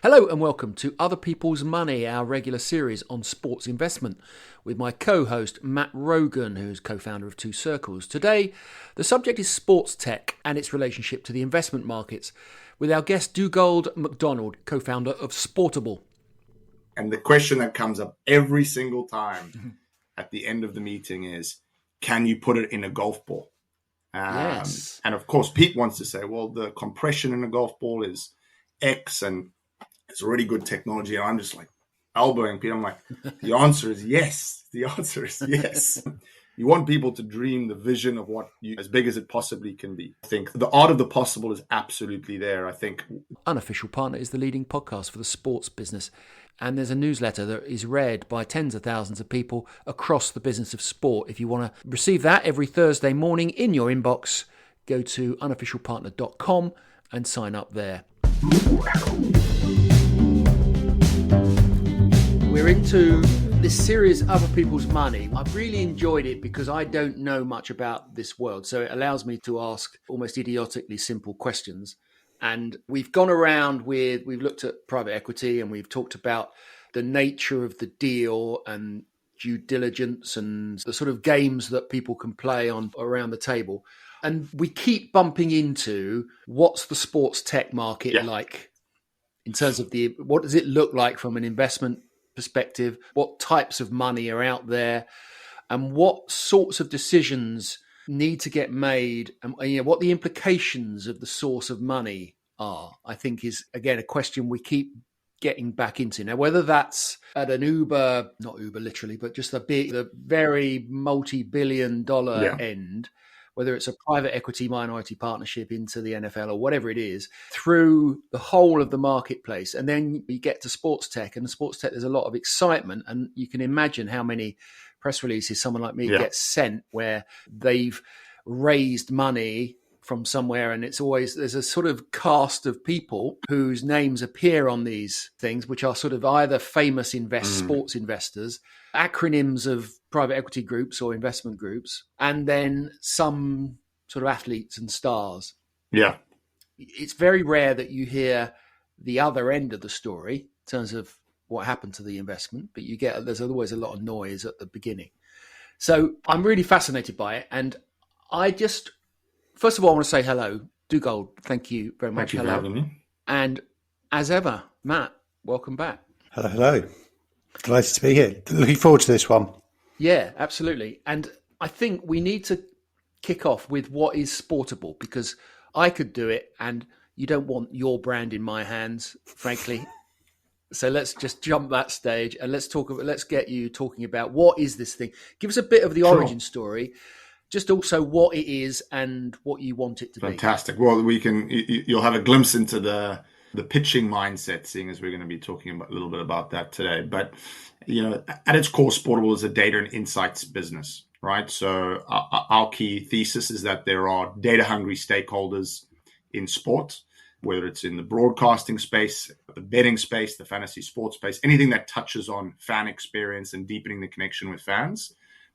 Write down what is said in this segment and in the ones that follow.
Hello and welcome to Other People's Money, our regular series on sports investment with my co-host Matt Rogan, who's co-founder of Two Circles. Today, the subject is sports tech and its relationship to the investment markets with our guest Dugald Macdonald, co-founder of Sportable. And the question that comes up every single time at the end of the meeting is, can you put it in a golf ball? Yes. And of course, Pete wants to say, well, the compression in a golf ball is X and it's already good technology. And I'm just like elbowing Pete. I'm like, the answer is yes. The answer is yes. You want people to dream the vision of what you, as big as it possibly can be. I think the art of the possible is absolutely there. I think Unofficial Partner is the leading podcast for the sports business. And there's a newsletter that is read by tens of thousands of people across the business of sport. If you want to receive that every Thursday morning in your inbox, go to unofficialpartner.com and sign up there. We're into this series, Other People's Money. I've really enjoyed it because I don't know much about this world. So it allows me to ask almost idiotically simple questions. And we've gone around we've looked at private equity and we've talked about the nature of the deal and due diligence and the sort of games that people can play on around the table. And we keep bumping into what's the sports tech market like in terms of what does it look like from an investment perspective? What types of money are out there and what sorts of decisions need to get made, and what the implications of the source of money are, I think is, again, a question we keep getting back into. Now, whether that's at an Uber, not Uber literally, but just the very multi-billion-dollar end, whether it's a private equity minority partnership into the NFL or whatever it is, through the whole of the marketplace. And then you get to sports tech, and in sports tech, there's a lot of excitement, and you can imagine how many press releases someone like me gets sent where they've raised money from somewhere, and there's a sort of cast of people whose names appear on these things, which are sort of either famous sports investors, acronyms of private equity groups or investment groups, and then some sort of athletes and stars. Yeah. It's very rare that you hear the other end of the story in terms of what happened to the investment, but there's always a lot of noise at the beginning. So I'm really fascinated by it. And first of all, I want to say hello, Dugald. Thank you very much. Thank you for having me. And as ever, Matt, welcome back. Hello. Delighted to be here. Looking forward to this one. Yeah, absolutely. And I think we need to kick off with what is Sportable, because I could do it and you don't want your brand in my hands, frankly. So let's just jump that stage and let's get you talking about what is this thing. Give us a bit of the origin story, just also what it is and what you want it to be. Fantastic. Well, you'll have a glimpse into the pitching mindset, seeing as we're going to be talking a little bit about that today. But, at its core, Sportable is a data and insights business, right? So our key thesis is that there are data hungry stakeholders in sport, whether it's in the broadcasting space, the betting space, the fantasy sports space, anything that touches on fan experience and deepening the connection with fans,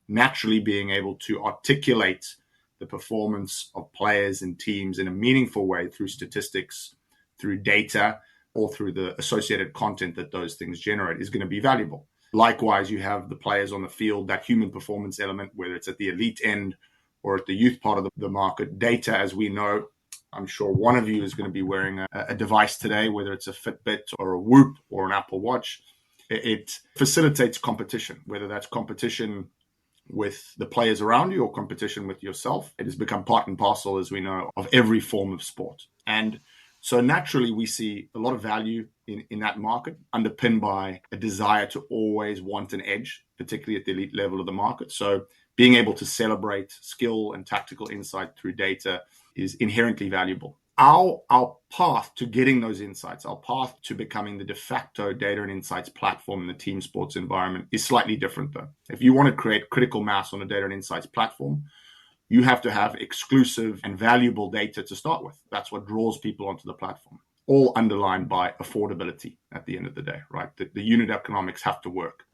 naturally being able to articulate the performance of players and teams in a meaningful way through statistics, through data, or through the associated content that those things generate is going to be valuable. Likewise, you have the players on the field, that human performance element, whether it's at the elite end or at the youth part of the market. Data, as we know, I'm sure one of you is going to be wearing a device today, whether it's a Fitbit or a Whoop or an Apple Watch. It facilitates competition, whether that's competition with the players around you or competition with yourself. It has become part and parcel, as we know, of every form of sport. And so naturally, we see a lot of value in that market, underpinned by a desire to always want an edge, particularly at the elite level of the market. So being able to celebrate skill and tactical insight through data is inherently valuable. Our path to getting those insights, our path to becoming the de facto data and insights platform in the team sports environment is slightly different, though. If you want to create critical mass on a data and insights platform, you have to have exclusive and valuable data to start with. That's what draws people onto the platform, all underlined by affordability at the end of the day, right? The unit economics have to work.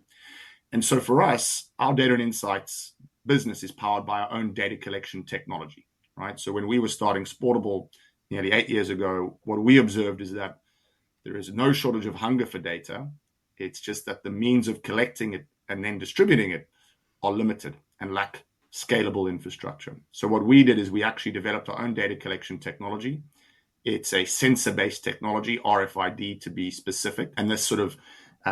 And so for us, our data and insights business is powered by our own data collection technology, right? So when we were starting Sportable nearly 8 years ago, what we observed is that There is no shortage of hunger for data. It's just that the means of collecting it and then distributing it are limited and lack scalable infrastructure. So what we did is we actually developed our own data collection technology. It's a sensor-based technology, RFID to be specific. And this sort of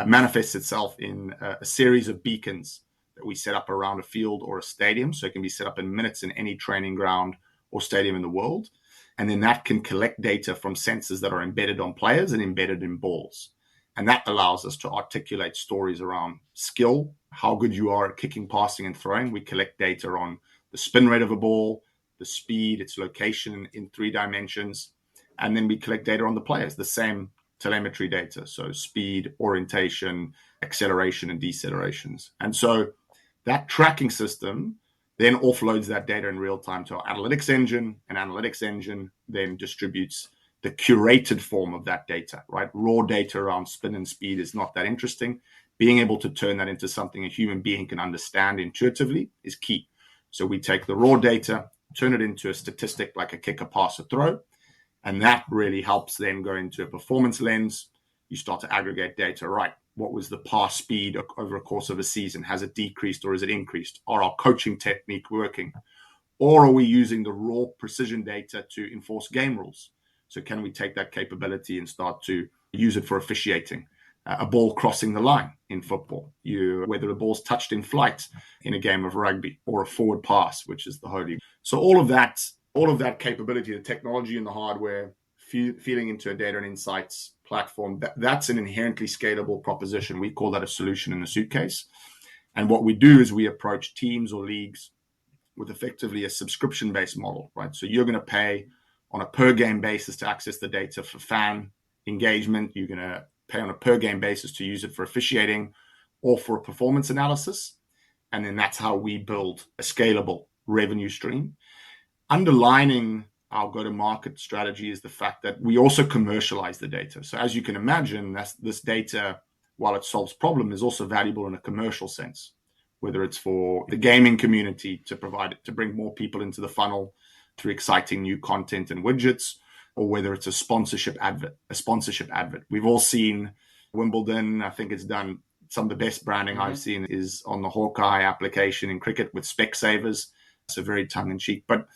manifests itself in a series of beacons that we set up around a field or a stadium. So it can be set up in minutes in any training ground or stadium in the world. And then that can collect data from sensors that are embedded on players and embedded in balls. And that allows us to articulate stories around skill, how good you are at kicking, passing, and throwing. We collect data on the spin rate of a ball, the speed, its location in 3 dimensions. And then we collect data on the players, the same telemetry data. So speed, orientation, acceleration, and decelerations. And so that tracking system then offloads that data in real time to our analytics engine. And analytics engine then distributes the curated form of that data, right? Raw data around spin and speed is not that interesting. Being able to turn that into something a human being can understand intuitively is key. So we take the raw data, turn it into a statistic like a kick, a pass, a throw. And that really helps then go into a performance lens. You start to aggregate data, right? What was the pass speed over a course of a season? Has it decreased or is it increased? Are our coaching technique working? Or are we using the raw precision data to enforce game rules? So can we take that capability and start to use it for officiating? A ball crossing the line in football, whether a ball's touched in flight in a game of rugby, or a forward pass, which is the holy. So all of that capability, the technology and the hardware, feeding into a data and insights platform, that's an inherently scalable proposition. We call that a solution in a suitcase. And what we do is we approach teams or leagues with effectively a subscription-based model, right? So you're going to pay on a per game basis to access the data for fan engagement. You're going to pay on a per game basis to use it for officiating or for a performance analysis. And then that's how we build a scalable revenue stream. Underlining our go-to-market strategy is the fact that we also commercialize the data. So as you can imagine, this data, while it solves problems, is also valuable in a commercial sense, whether it's for the gaming community to provide it, to bring more people into the funnel through exciting new content and widgets, or whether it's a sponsorship advert. We've all seen Wimbledon. I think it's done some of the best branding I've seen is on the Hawkeye application in cricket with Specsavers. So very tongue-in-cheek. But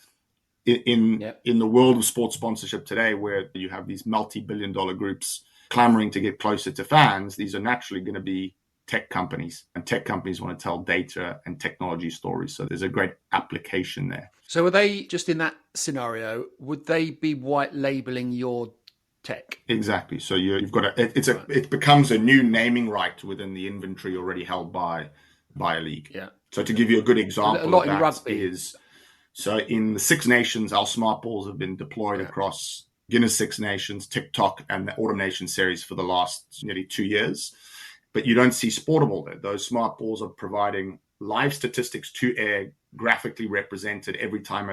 in the world of sports sponsorship today, where you have these multi-billion-dollar groups clamoring to get closer to fans, these are naturally going to be tech companies, and tech companies want to tell data and technology stories. So there's a great application there. So are they, just in that scenario, would they be white labeling your tech? Exactly. So you've got it becomes a new naming right within the inventory already held by a league. Yeah. So to give you a good example, a lot of in that rugby is, so in the Six Nations, our smart balls have been deployed across Guinness Six Nations, TikTok, and the Automation series for the last nearly 2 years. But you don't see Sportable there. Those smart balls are providing live statistics to air, graphically represented every time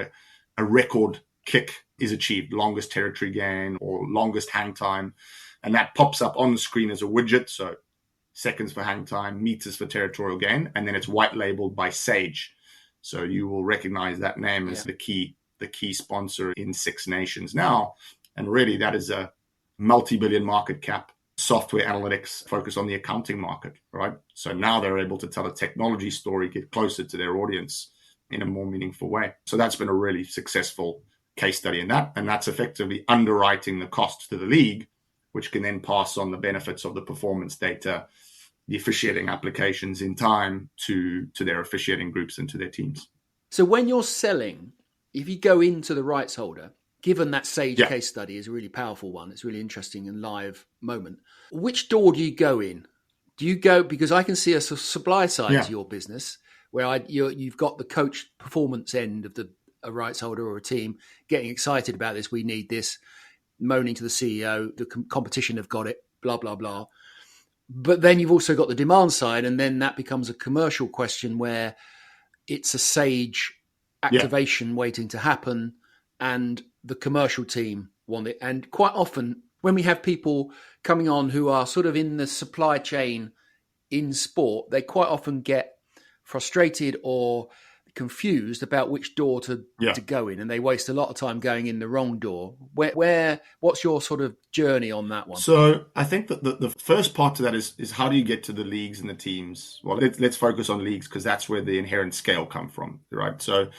a record kick is achieved, longest territory gain or longest hang time. And that pops up on the screen as a widget. So seconds for hang time, meters for territorial gain. And then it's white labeled by Sage. So you will recognize that name as the key sponsor in Six Nations now. And really that is a multi-billion market cap software analytics focus on the accounting market, right? So now they're able to tell a technology story, get closer to their audience in a more meaningful way. So that's been a really successful case study in that. And that's effectively underwriting the cost to the league, which can then pass on the benefits of the performance data, the officiating applications in time to their officiating groups and to their teams. So when you're selling, if you go into the rights holder, given that Sage case study is a really powerful one, it's really interesting and live moment, which door do you go in? Do you go, because I can see a supply side to your business where you've got the coach performance end of a rights holder or a team getting excited about this, we need this, moaning to the CEO, the competition have got it, blah, blah, blah. But then you've also got the demand side, and then that becomes a commercial question where it's a Sage activation waiting to happen, and the commercial team want it. And quite often when we have people coming on who are sort of in the supply chain in sport, they quite often get frustrated or confused about which door to go in, and they waste a lot of time going in the wrong door. What's your sort of journey on that one? So I think that the first part to that is how do you get to the leagues and the teams? Well, let's focus on leagues because that's where the inherent scale come from, right? So,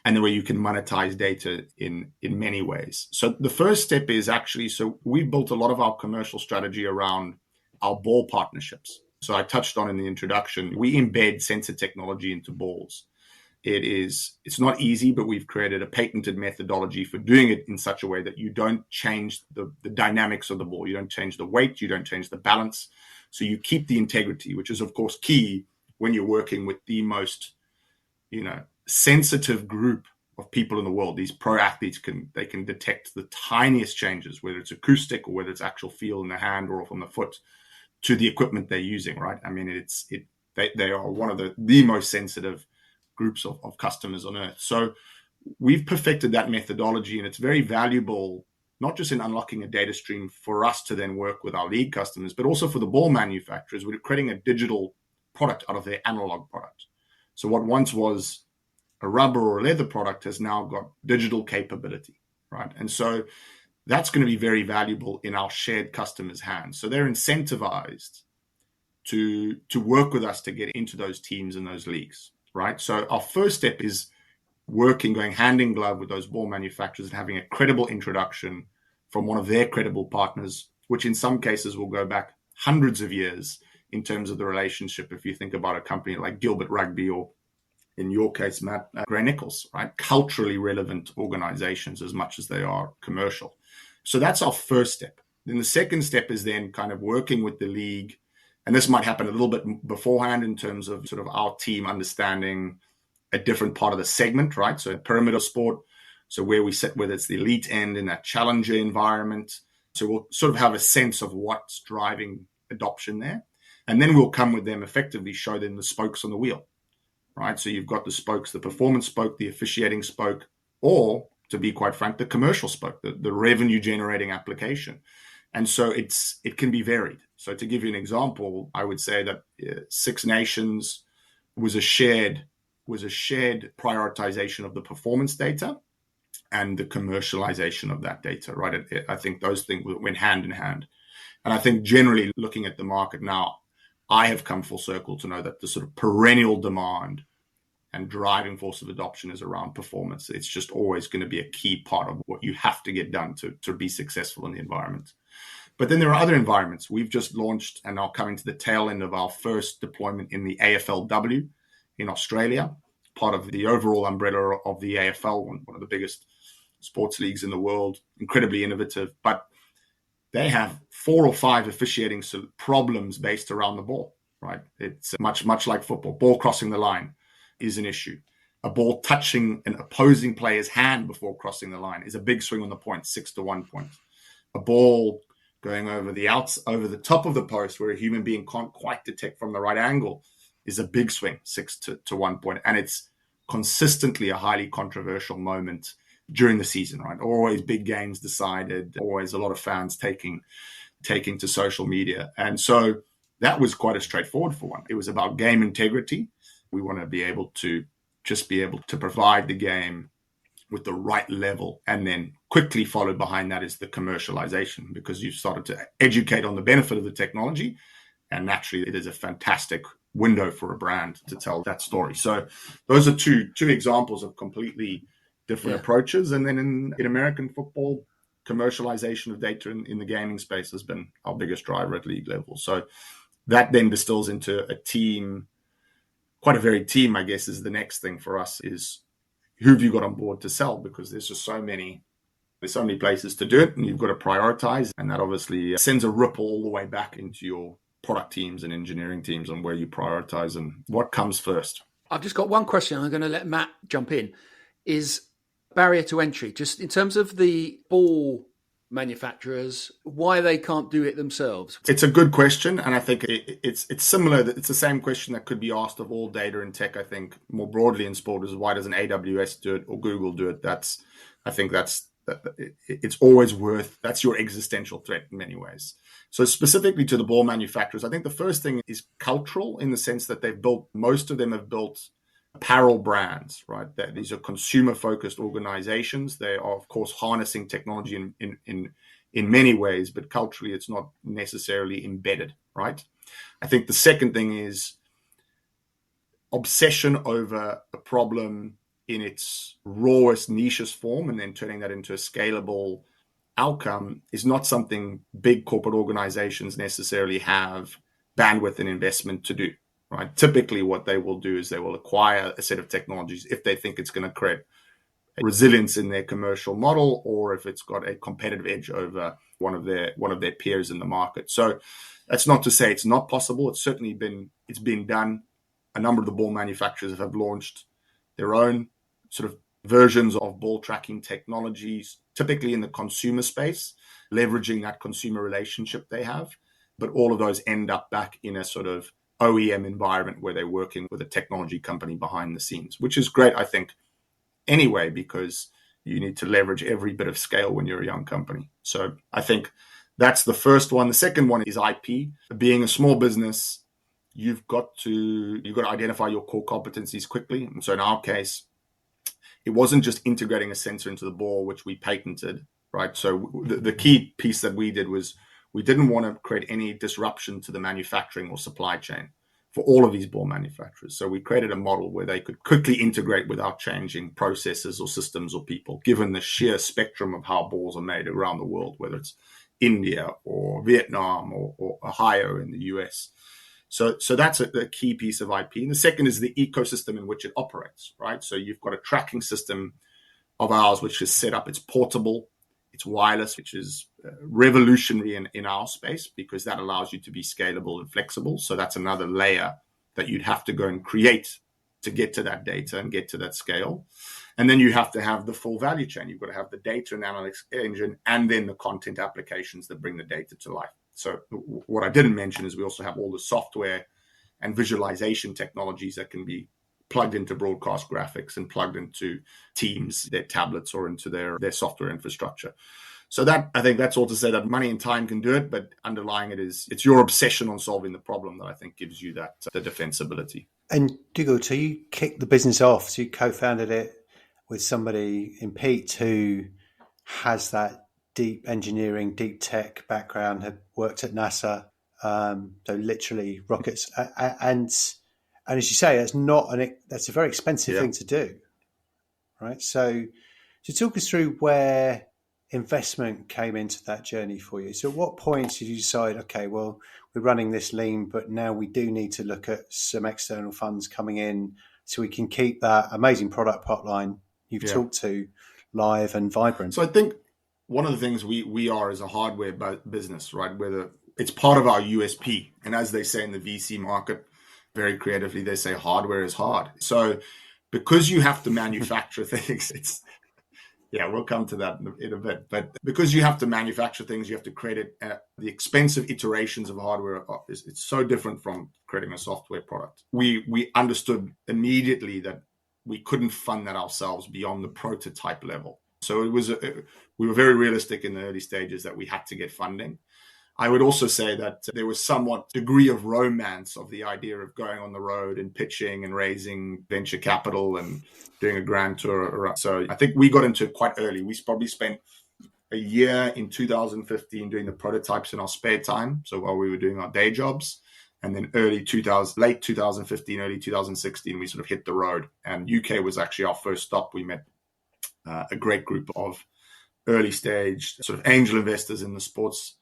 and the way you can monetize data in many ways. So the first step is actually, so we built a lot of our commercial strategy around our ball partnerships. So I touched on in the introduction, we embed sensor technology into balls. It's not easy, but we've created a patented methodology for doing it in such a way that you don't change the dynamics of the ball. You don't change the weight. You don't change the balance. So you keep the integrity, which is, of course, key when you're working with the most, sensitive group of people in the world. These pro athletes can detect the tiniest changes, whether it's acoustic or whether it's actual feel in the hand or from the foot to the equipment they're using, right? I mean, they are one of the most sensitive groups of customers on earth. So we've perfected that methodology, and it's very valuable, not just in unlocking a data stream for us to then work with our league customers, but also for the ball manufacturers. We're creating a digital product out of their analog product. So what once was a rubber or a leather product has now got digital capability, right? And so that's going to be very valuable in our shared customers' hands. So they're incentivized to work with us to get into those teams and those leagues, right? So our first step is going hand in glove with those ball manufacturers and having a credible introduction from one of their credible partners, which in some cases will go back hundreds of years in terms of the relationship. If you think about a company like Gilbert Rugby or, in your case, Matt, Gray Nichols, right? Culturally relevant organizations as much as they are commercial. So that's our first step. Then the second step is then kind of working with the league. And this might happen a little bit beforehand in terms of sort of our team understanding a different part of the segment, right? So perimeter sport, so where we sit, whether it's the elite end in that challenger environment. So we'll sort of have a sense of what's driving adoption there. And then we'll come with them, effectively show them the spokes on the wheel, right? So you've got the spokes, the performance spoke, the officiating spoke, or to be quite frank, the commercial spoke, the revenue generating application. And so it can be varied. So to give you an example, I would say that Six Nations was a shared prioritization of the performance data and the commercialization of that data, right? I think those things went hand in hand. And I think generally looking at the market now, I have come full circle to know that the sort of perennial demand and driving force of adoption is around performance. It's just always going to be a key part of what you have to get done to be successful in the environment. But then there are other environments. We've just launched and are coming to the tail end of our first deployment in the AFLW in Australia, part of the overall umbrella of the AFL, one of the biggest sports leagues in the world, incredibly innovative. But they have 4 or 5 officiating problems based around the ball, right? It's much like football. Ball crossing the line is an issue. A ball touching an opposing player's hand before crossing the line is a big swing on the point, 6-1 point. A ball going over the top of the post where a human being can't quite detect from the right angle is a big swing, 6-1 point. And it's consistently a highly controversial moment during the season, right? Always big games decided, always a lot of fans taking to social media. And so that was quite a straightforward for one. It was about game integrity. We want to be able to provide the game with the right level, and then quickly followed behind that is the commercialization, because you've started to educate on the benefit of the technology, and naturally it is a fantastic window for a brand to tell that story. So those are two examples of completely different approaches. And then in American football, commercialization of data in the gaming space has been our biggest driver at league level. So that then distills into a team, quite a varied team, I guess, is the next thing for us, is who have you got on board to sell? Because there's just so many places to do it, and you've got to prioritize. And that obviously sends a ripple all the way back into your product teams and engineering teams on where you prioritize and what comes first. I've just got one question. I'm going to let Matt jump in. Is barrier to entry, just in terms of the ball manufacturers, why they can't do it themselves? It's a good question, and I think it's similar. It's the same question that could be asked of all data and tech. I think more broadly in sport is, why doesn't AWS do it or Google do it? It's always that's your existential threat in many ways. So specifically to the ball manufacturers, I think the first thing is cultural, in the sense that most of them have built apparel brands, right? These are consumer-focused organizations. They are, of course, harnessing technology in many ways, but culturally, it's not necessarily embedded, right? I think the second thing is obsession over a problem in its rawest, nichest form, and then turning that into a scalable outcome is not something big corporate organizations necessarily have bandwidth and investment to do. Right. Typically, what they will do is they will acquire a set of technologies if they think it's going to create resilience in their commercial model, or if it's got a competitive edge over one of their peers in the market. So that's not to say it's not possible. It's certainly been done. A number of the ball manufacturers have launched their own sort of versions of ball tracking technologies, typically in the consumer space, leveraging that consumer relationship they have. But all of those end up back in a sort of OEM environment where they're working with a technology company behind the scenes, which is great, I think, anyway, because you need to leverage every bit of scale when you're a young company. So I think that's the first one. The second one is IP. Being a small business, you've got to identify your core competencies quickly. And so in our case, it wasn't just integrating a sensor into the ball, which we patented, right? So the key piece that we did was we didn't want to create any disruption to the manufacturing or supply chain for all of these ball manufacturers. So we created a model where they could quickly integrate without changing processes or systems or people, given the sheer spectrum of how balls are made around the world, whether it's India or Vietnam or Ohio in the US. So that's a key piece of IP. And the second is the ecosystem in which it operates, right? So you've got a tracking system of ours, which is set up. It's portable, it's wireless, which is revolutionary in our space because that allows you to be scalable and flexible. So that's another layer that you'd have to go and create to get to that data and get to that scale. And then you have to have the full value chain. You've got to have the data and analytics engine and then the content applications that bring the data to life. So what I didn't mention is we also have all the software and visualization technologies that can be plugged into broadcast graphics and plugged into Teams, their tablets, or into their software infrastructure. So that, I think that's all to say that money and time can do it, but underlying it is it's your obsession on solving the problem that I think gives you that the defensibility. And Dugald, so you kicked the business off, so you co-founded it with somebody in Pete who has that deep engineering, deep tech background, had worked at NASA, so literally rockets. And as you say, that's a very expensive thing to do, right? So talk us through where investment came into that journey for you. So at what point did you decide, okay, well, we're running this lean, but now we do need to look at some external funds coming in so we can keep that amazing product pipeline you've talked to live and vibrant? So I think one of the things we are as a hardware business, right? Whether it's part of our USP. And as they say in the VC market, very creatively, they say hardware is hard. So because you have to manufacture things, we'll come to that in a bit. But because you have to manufacture things, you have to create it. The expensive iterations of hardware, it's so different from creating a software product. We understood immediately that we couldn't fund that ourselves beyond the prototype level. So we were very realistic in the early stages that we had to get funding. I would also say that there was somewhat degree of romance of the idea of going on the road and pitching and raising venture capital and doing a grand tour around. So I think we got into it quite early. We probably spent a year in 2015 doing the prototypes in our spare time. So while we were doing our day jobs, and then late 2015, early 2016, we sort of hit the road. And UK was actually our first stop. We met a great group of early stage sort of angel investors in the sports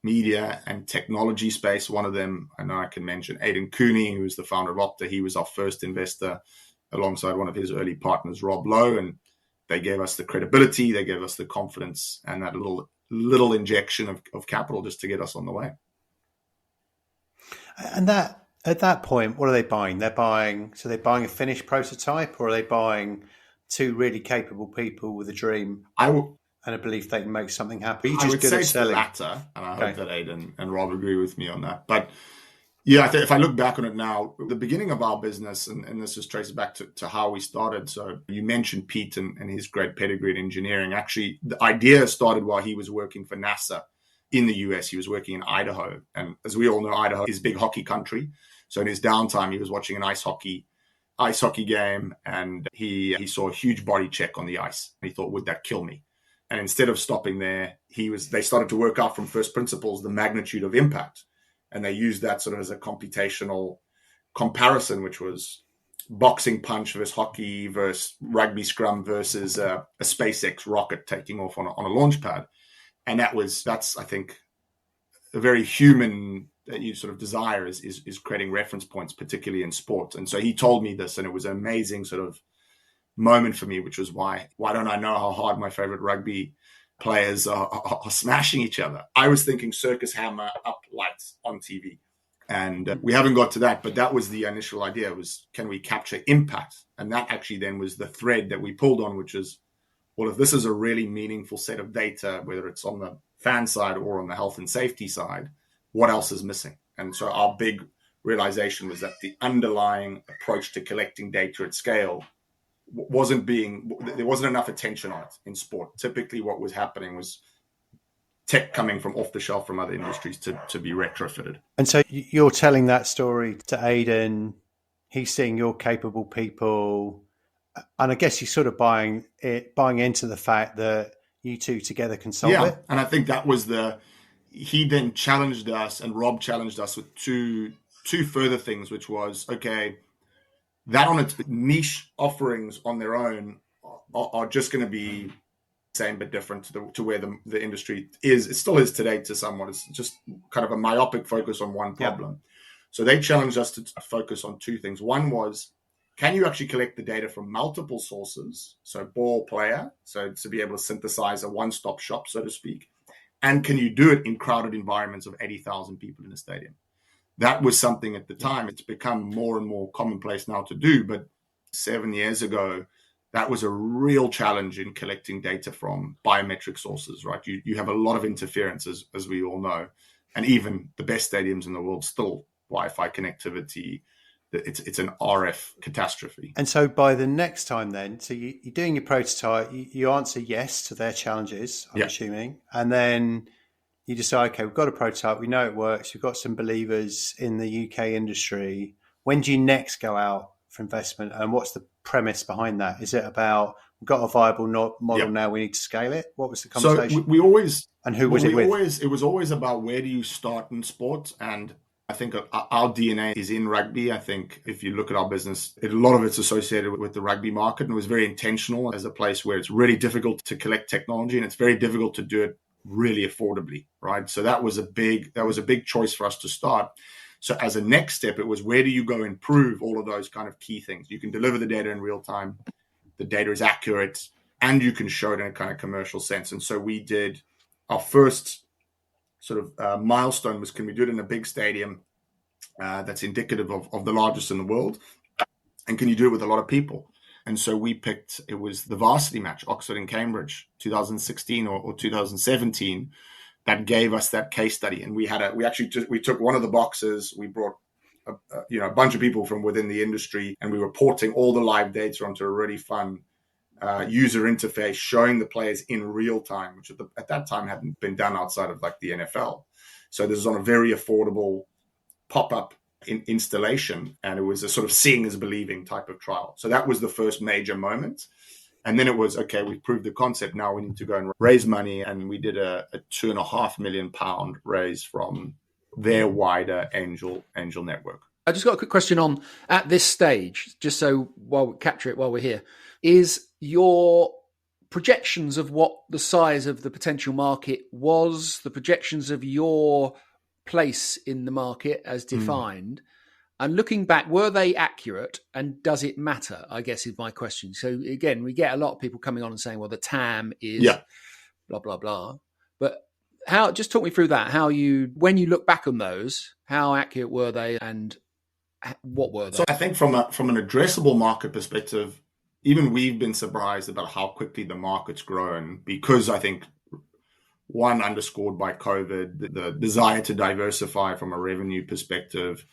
media and technology space. One of them, I know I can mention, Aidan Cooney, who was the founder of Opta. He was our first investor alongside one of his early partners, Rob Lowe. And they gave us the credibility, they gave us the confidence and that little injection of capital just to get us on the way. And that at that point, what are they buying? They're buying a finished prototype, or are they buying two really capable people with a dream and a belief they can make something happen? I would say it's the latter, and I hope that Aidan and Rob agree with me on that. But yeah, I think if I look back on it now, the beginning of our business, and this is traced back to how we started. So you mentioned Pete and his great pedigree in engineering. Actually, the idea started while he was working for NASA in the US. He was working in Idaho. And as we all know, Idaho is a big hockey country. So in his downtime, he was watching an ice hockey ice hockey game, and he saw a huge body check on the ice. And he thought, would that kill me? And instead of stopping there, they started to work out from first principles the magnitude of impact. And they used that sort of as a computational comparison, which was boxing punch versus hockey versus rugby scrum versus a SpaceX rocket taking off on a launch pad. And that's I think a very human sort of desire is creating reference points, particularly in sport. And so he told me this, and it was an amazing sort of moment for me, which was why don't I know how hard my favorite rugby players are smashing each other? I was thinking circus hammer up lights on TV. And we haven't got to that, but that was the initial idea, was can we capture impact? And that actually then was the thread that we pulled on, which is, well, if this is a really meaningful set of data, whether it's on the fan side or on the health and safety side, what else is missing? And so our big realization was that the underlying approach to collecting data at scale there wasn't enough attention on it in sport. Typically what was happening was tech coming from off the shelf from other industries to be retrofitted. And so you're telling that story to Aidan, he's seeing you're capable people, and I guess you're sort of buying into the fact that you two together can solve it. And I think that was he then challenged us, and Rob challenged us with two further things, which was, okay, that on its niche offerings on their own are just going to be same but different to where the industry is. It still is today to someone. It's just kind of a myopic focus on one problem. Yeah. So they challenged us to focus on two things. One was, can you actually collect the data from multiple sources? So ball player, so to be able to synthesize a one-stop shop, so to speak. And can you do it in crowded environments of 80,000 people in a stadium? That was something at the time. It's become more and more commonplace now to do. But 7 years ago, that was a real challenge in collecting data from biometric sources, right? You have a lot of interference, as we all know. And even the best stadiums in the world still Wi-Fi connectivity. It's an RF catastrophe. And so by the next time then, so you're doing your prototype, you answer yes to their challenges, I'm assuming. And then you decide, okay, we've got a prototype, we know it works, we've got some believers in the UK industry. When do you next go out for investment, and what's the premise behind that? Is it about, we've got a viable model now, we need to scale it? What was the conversation? So we always... And who was it with? It was always about where do you start in sports, and I think our DNA is in rugby. I think if you look at our business, a lot of it's associated with the rugby market, and it was very intentional as a place where it's really difficult to collect technology, and it's very difficult to do it really affordably, right? So that was a big choice for us to start. So as a next step, it was, where do you go and prove all of those kind of key things? You can deliver the data in real time, the data is accurate, and you can show it in a kind of commercial sense. And so we did our first sort of milestone was, can we do it in a big stadium that's indicative of the largest in the world? And can you do it with a lot of people? And so we picked, it was the varsity match, Oxford and Cambridge, 2016 or 2017, that gave us that case study. And we took one of the boxes, we brought a bunch of people from within the industry, and we were porting all the live data onto a really fun user interface, showing the players in real time, which at that time hadn't been done outside of like the NFL. So this is on a very affordable pop-up installation, and it was a sort of seeing is believing type of trial. So that was the first major moment. And then it was, okay, we've proved the concept. Now we need to go and raise money. And we did a £2.5 million raise from their wider angel network. I just got a quick question on, at this stage, just so while we capture it while we're here, is your projections of what the size of the potential market was, the projections of your place in the market as defined, and looking back, were they accurate, and does it matter, I guess, is my question. So again, we get a lot of people coming on and saying, well, the TAM is blah, blah, blah. But just talk me through that, when you look back on those, how accurate were they and what were they? So I think from an addressable market perspective, even we've been surprised about how quickly the market's grown, because I think, one, underscored by COVID, the desire to diversify from a revenue perspective.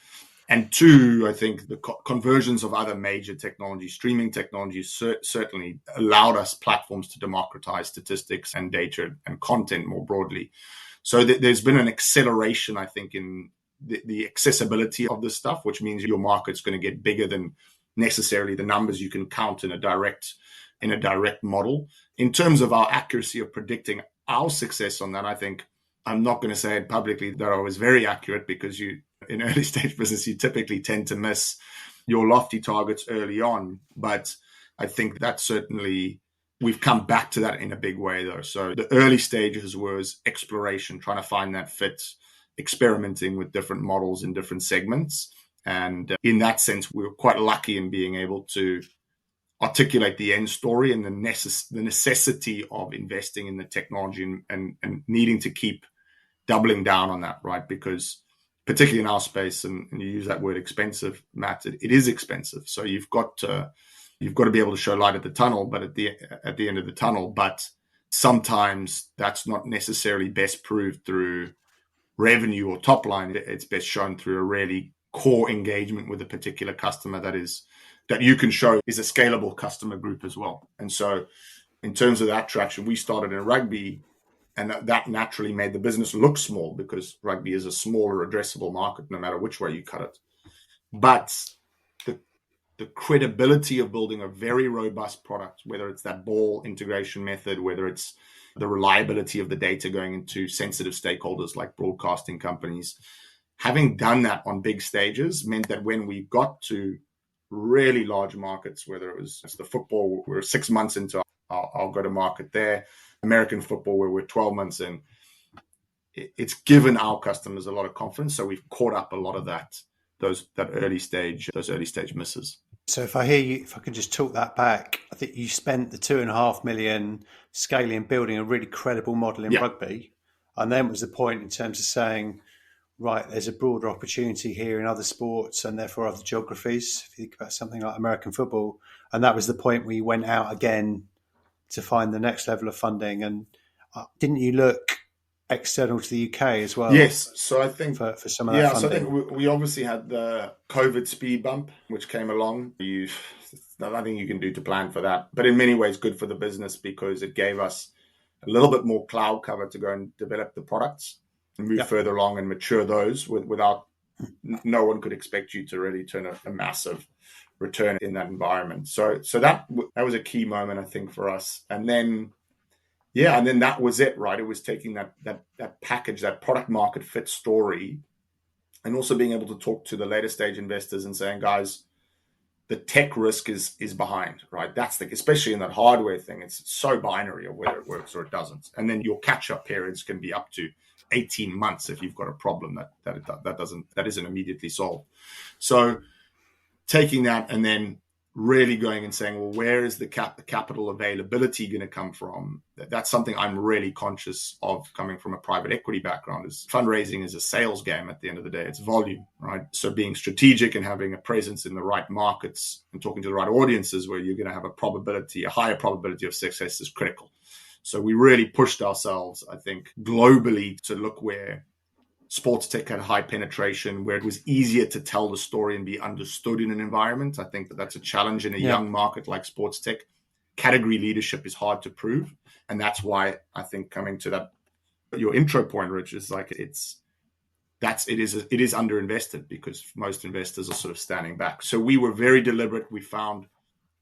And two, I think the conversions of other major technologies, streaming technologies, certainly allowed us platforms to democratize statistics and data and content more broadly. So there's been an acceleration, I think, in the accessibility of this stuff, which means your market's going to get bigger than necessarily the numbers you can count in a direct model. In terms of our accuracy of predicting our success on that, I think I'm not going to say it publicly that I was very accurate, because in early stage business, you typically tend to miss your lofty targets early on. But I think that certainly we've come back to that in a big way, though. So the early stages was exploration, trying to find that fit, experimenting with different models in different segments. And in that sense, we were quite lucky in being able to articulate the end story and the necessity of investing in the technology and needing to keep doubling down on that, right? Because particularly in our space, and you use that word expensive, Matt, it is expensive. So you've got to be able to show light at the tunnel, but at the end of the tunnel. But sometimes that's not necessarily best proved through revenue or top line. It's best shown through a really core engagement with a particular customer that you can show is a scalable customer group as well. And so in terms of that traction, we started in rugby, and that naturally made the business look small, because rugby is a smaller addressable market no matter which way you cut it. But the credibility of building a very robust product, whether it's that ball integration method, whether it's the reliability of the data going into sensitive stakeholders like broadcasting companies, having done that on big stages meant that when we got to really large markets, whether it was the football, we're 6 months into our go-to-market there, American football, where we're 12 months in, it's given our customers a lot of confidence. So we've caught up a lot of those early stage misses. So if I hear you, if I can just talk that back, I think you spent the 2.5 million scaling and building a really credible model in rugby. And then was the point in terms of saying, right, there's a broader opportunity here in other sports and therefore other geographies. If you think about something like American football, and that was the point where you went out again to find the next level of funding. And didn't you look external to the UK as well? Yes. So I think for some of that funding. So I think we obviously had the COVID speed bump, which came along. There's nothing you can do to plan for that, but in many ways good for the business, because it gave us a little bit more cloud cover to go and develop the products and move further along and mature those without, no one could expect you to really turn a massive return in that environment. So that was a key moment, I think, for us. And then that was it, right? It was taking that package, that product market fit story, and also being able to talk to the later stage investors and saying, guys, the tech risk is behind, right? That's especially in that hardware thing, it's so binary of whether it works or it doesn't. And then your catch-up periods can be up to 18 months if you've got a problem that isn't immediately solved. So taking that and then really going and saying, well, where is the capital availability going to come from? That's something I'm really conscious of, coming from a private equity background. Is fundraising is a sales game at the end of the day. It's volume, right? So being strategic and having a presence in the right markets and talking to the right audiences where you're going to have a higher probability of success is critical. So we really pushed ourselves, I think, globally to look where sports tech had high penetration, where it was easier to tell the story and be understood in an environment. I think that's a challenge in a young market like sports tech. Category leadership is hard to prove. And that's why I think, coming to that, your intro point, Rich, is like, it is underinvested, because most investors are sort of standing back. So we were very deliberate. We found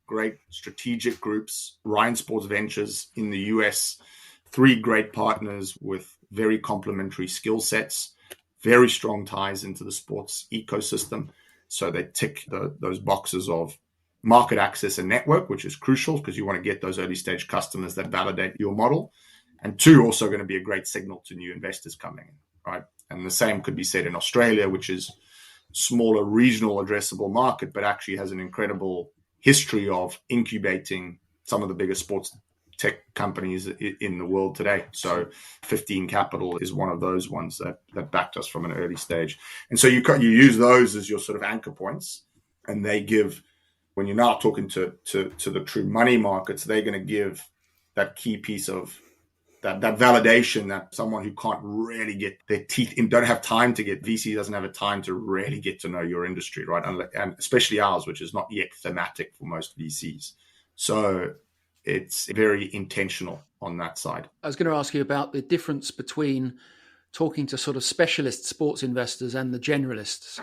great strategic groups, Ryan Sports Ventures in the US, 3 great partners with very complementary skill sets, very strong ties into the sports ecosystem. So they tick those boxes of market access and network, which is crucial, because you want to get those early stage customers that validate your model. And 2, also going to be a great signal to new investors coming in, right? And the same could be said in Australia, which is smaller regional addressable market, but actually has an incredible history of incubating some of the biggest sports tech companies in the world today. So 15 Capital is one of those ones that backed us from an early stage. And so you use those as your sort of anchor points, and they give, when you're now talking to the true money markets, they're going to give that key piece of that validation, that someone who can't really get their teeth in, don't have time to get, VC doesn't have a time to really get to know your industry, right? And especially ours, which is not yet thematic for most VCs. So it's very intentional on that side. I was going to ask you about the difference between talking to sort of specialist sports investors and the generalists.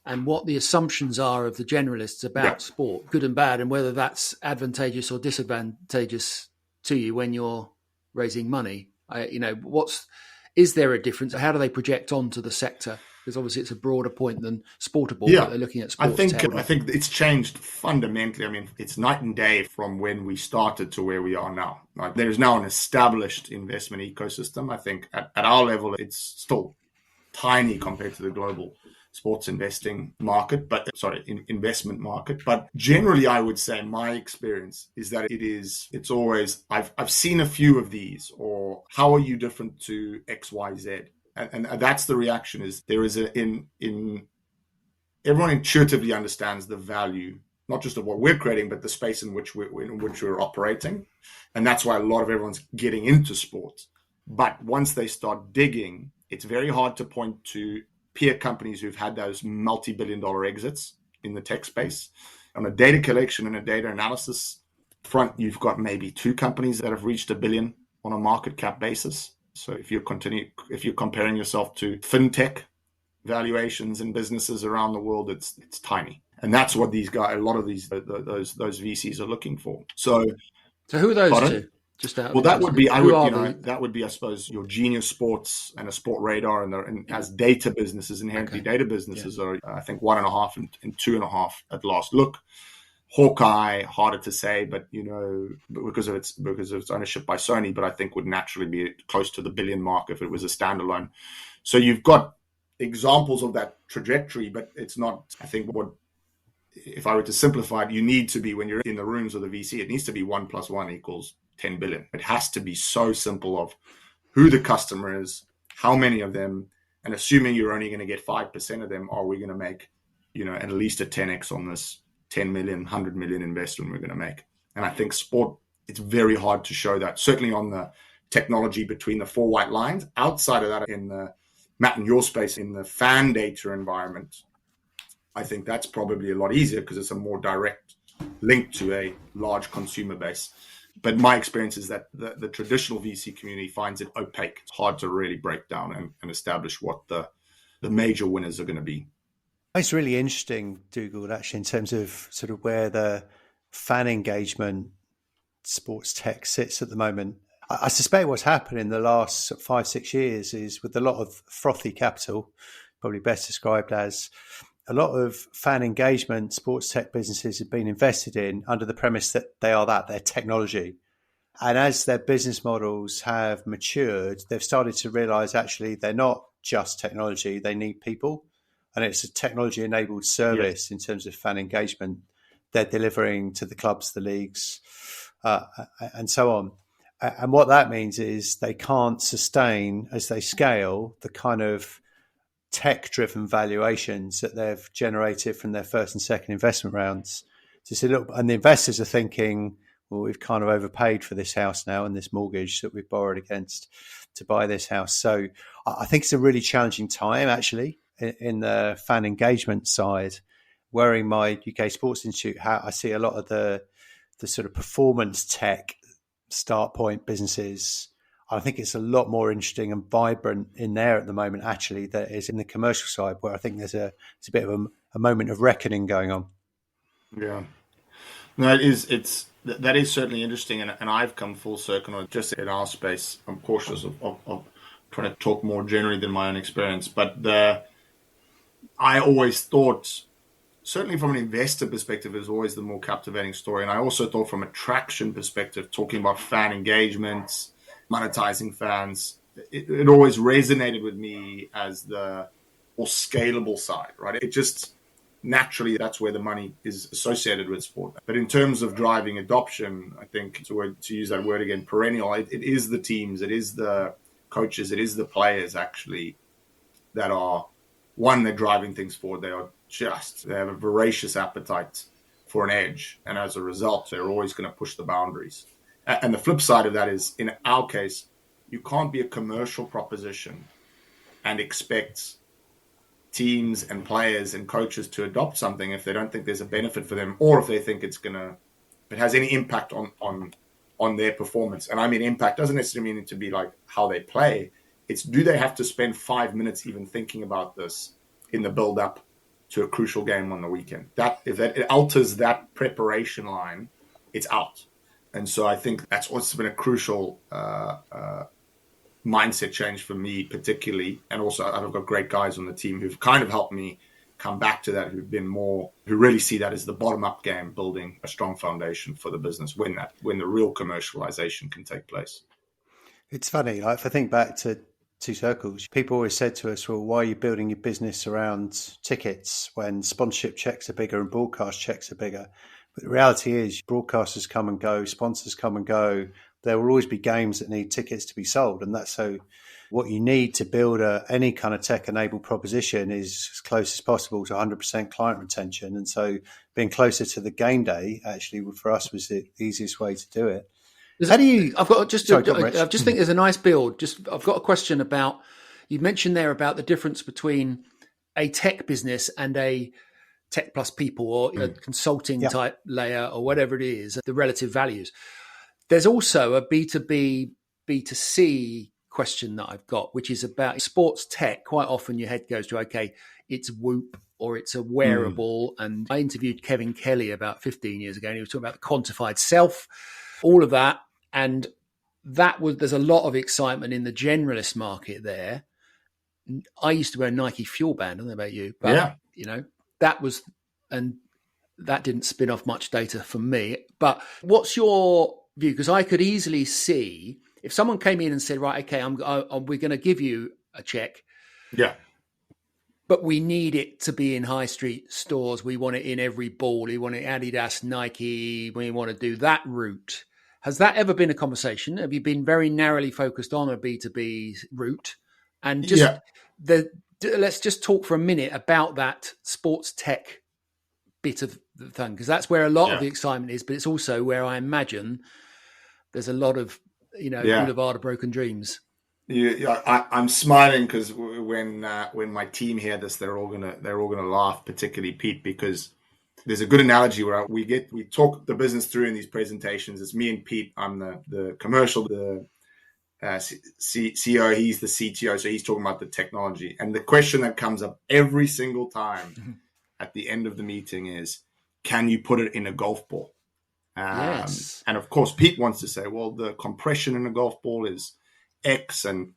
and what the assumptions are of the generalists about sport, good and bad, and whether that's advantageous or disadvantageous to you when you're raising money. Is there a difference? How do they project onto the sector? Because obviously it's a broader point than Sportable, but they're looking at sports tech. I think it's changed fundamentally. I mean, it's night and day from when we started to where we are now. Like, there's now an established investment ecosystem. I think at our level, it's still tiny compared to the global sports investment market. But generally, I would say my experience is that it's always, I've seen a few of these, or how are you different to XYZ? And that's the reaction. Is there is everyone intuitively understands the value, not just of what we're creating, but the space in which we're operating. And that's why a lot of everyone's getting into sports. But once they start digging, it's very hard to point to peer companies who've had those multi-billion-dollar exits in the tech space. On a data collection and a data analysis front, you've got maybe 2 companies that have reached $1 billion on a market cap basis. So if you're comparing yourself to fintech valuations in businesses around the world, it's tiny. And that's what these guys, a lot of those VCs are looking for. So who are those two? That would be, I suppose, your Genius Sports and a Sport Radar, and as data businesses, inherently data businesses are, I think, 1.5 and 2.5 at last look. Hawkeye, harder to say, but because of its ownership by Sony, but I think would naturally be close to the $1 billion mark if it was a standalone. So you've got examples of that trajectory, but it's not. I think if I were to simplify it, you need to be, when you're in the rooms of the VC, it needs to be 1 + 1 = 10 billion. It has to be so simple of who the customer is, how many of them, and assuming you're only going to get 5% of them, are we going to make, at least a 10x on this 10 million, 100 million investment we're going to make? And I think sport, it's very hard to show that, certainly on the technology between the 4 white lines. Outside of that, in the, Matt, in your space, in the fan data environment, I think that's probably a lot easier because it's a more direct link to a large consumer base. But my experience is that the traditional VC community finds it opaque. It's hard to really break down and establish what the major winners are going to be. It's really interesting, Dugald, actually, in terms of sort of where the fan engagement sports tech sits at the moment. I suspect what's happened in the last 5-6 years is, with a lot of frothy capital, probably best described as, a lot of fan engagement sports tech businesses have been invested in under the premise that they're technology. And as their business models have matured, they've started to realize actually they're not just technology, they need people. And it's a technology-enabled service in terms of fan engagement they're delivering to the clubs, the leagues, and so on. And what that means is they can't sustain, as they scale, the kind of tech-driven valuations that they've generated from their first and second investment rounds. And the investors are thinking, well, we've kind of overpaid for this house now and this mortgage that we've borrowed against to buy this house. So I think it's a really challenging time, actually, in the fan engagement side. Wearing my UK Sports Institute hat, I see a lot of the sort of performance tech start point businesses. I think it's a lot more interesting and vibrant in there at the moment, actually, that is in the commercial side, where I think it's a bit of a moment of reckoning going on. Yeah, no, that is certainly interesting, and I've come full circle. Just in our space, I'm cautious of trying to talk more generally than my own experience, but I always thought, certainly from an investor perspective, is always the more captivating story. And I also thought from a traction perspective, talking about fan engagements, monetizing fans, it always resonated with me as the more scalable side, right? It just, naturally, that's where the money is associated with sport. But in terms of driving adoption, I think, to use that word again, perennial, it is the teams, it is the coaches, it is the players, actually, that are, one, they're driving things forward. They have a voracious appetite for an edge. And as a result, they're always going to push the boundaries. And the flip side of that is, in our case, you can't be a commercial proposition and expect teams and players and coaches to adopt something if they don't think there's a benefit for them, or if they think if it has any impact on their performance. And I mean, impact doesn't necessarily mean it to be like how they play. It's, do they have to spend 5 minutes even thinking about this in the build-up to a crucial game on the weekend. That if that it alters that preparation line, it's out. And so I think that's what's been a crucial mindset change for me, particularly. And also, I've got great guys on the team who've kind of helped me come back to that, who really see that as the bottom-up game, building a strong foundation for the business when the real commercialization can take place. It's funny, like if I think back to Two Circles, people always said to us, well, why are you building your business around tickets when sponsorship checks are bigger and broadcast checks are bigger? But the reality is broadcasters come and go, sponsors come and go. There will always be games that need tickets to be sold. And that's so what you need to build any kind of tech-enabled proposition is as close as possible to 100% client retention. And so being closer to the game day, actually, for us, was the easiest way to do it. How do you? I just think there's a nice build. I've got a question about, you mentioned there about the difference between a tech business and a tech plus people or a consulting type layer or whatever it is, the relative values. There's also a B2B, B2C question that I've got, which is about sports tech. Quite often your head goes to, okay, it's Whoop or it's a wearable. And I interviewed Kevin Kelly about 15 years ago, and he was talking about the quantified self, all of that. And there's a lot of excitement in the generalist market there. I used to wear a Nike Fuel Band. I don't know about you, but that didn't spin off much data for me. But what's your view? Because I could easily see if someone came in and said, right, okay, we're going to give you a check. Yeah. But we need it to be in high street stores. We want it in every ball. We want it Adidas, Nike. We want to do that route. Has that ever been a conversation? Have you been very narrowly focused on a B2B route? And let's just talk for a minute about that sports tech bit of the thing, because that's where a lot of the excitement is, but it's also where I imagine there's a lot of, boulevard of broken dreams. I'm smiling because when my team hear this, they're all gonna laugh, particularly Pete, because there's a good analogy where we talk the business through in these presentations. It's me and Pete. I'm the commercial, the CEO. He's the CTO, so he's talking about the technology. And the question that comes up every single time at the end of the meeting is, can you put it in a golf ball? Yes. And of course, Pete wants to say, well, the compression in a golf ball is X, and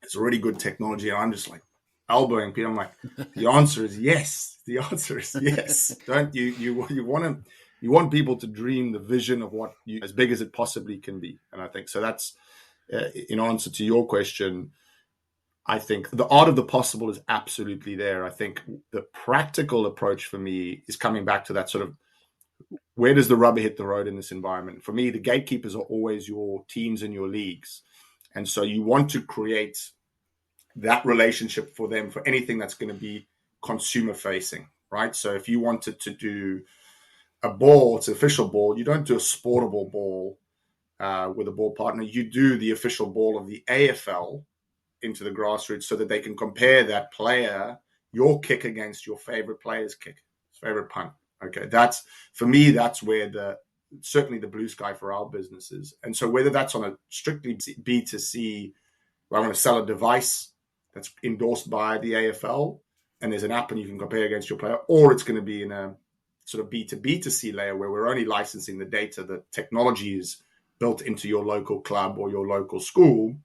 it's already good technology. And I'm just like elbowing Pete. I'm like, the answer is yes. The answer is yes. Don't you want people to dream the vision of what as big as it possibly can be. And I think so. That's in answer to your question. I think the art of the possible is absolutely there. I think the practical approach for me is coming back to that sort of, where does the rubber hit the road in this environment? For me, the gatekeepers are always your teams and your leagues. And so you want to create that relationship for them for anything that's going to be consumer facing, right? So if you wanted to do a ball, it's an official ball, you don't do a Sportable ball with a ball partner. You do the official ball of the AFL into the grassroots so that they can compare that player, your kick against your favorite player's kick, favorite punt. Okay, that's for me. That's where certainly the blue sky for our businesses. And so whether that's on a strictly B2C, where I want to sell a device that's endorsed by the AFL, and there's an app and you can compare against your player, or it's going to be in a sort of B2B2C layer where we're only licensing the data, the technology is built into your local club or your local school.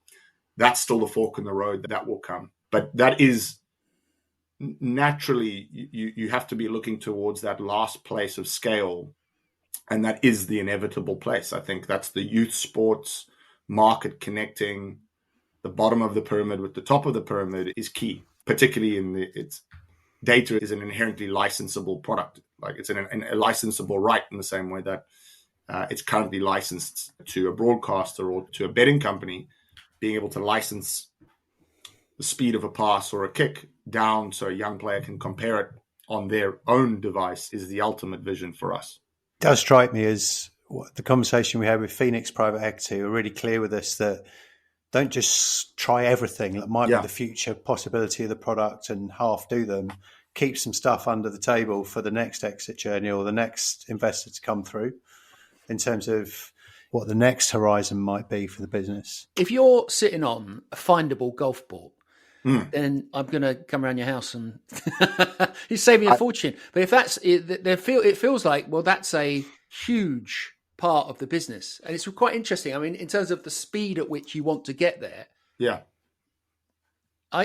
That's still the fork in the road that will come. But that is naturally, you have to be looking towards that last place of scale. And that is the inevitable place. I think that's the youth sports market connecting the bottom of the pyramid with the top of the pyramid is key, particularly its data is an inherently licensable product. Like it's a licensable right in the same way that it's currently licensed to a broadcaster or to a betting company, being able to license the speed of a pass or a kick down so a young player can compare it on their own device is the ultimate vision for us. It does strike me as the conversation we had with Phoenix Private Equity were really clear with us that don't just try everything that might be the future possibility of the product and half do them. Keep some stuff under the table for the next exit journey or the next investor to come through in terms of what the next horizon might be for the business. If you're sitting on a findable golf ball then I'm going to come around your house and you save me a fortune. But if that's it feels like, well, that's a huge part of the business, and it's quite interesting. I mean, in terms of the speed at which you want to get there. Yeah.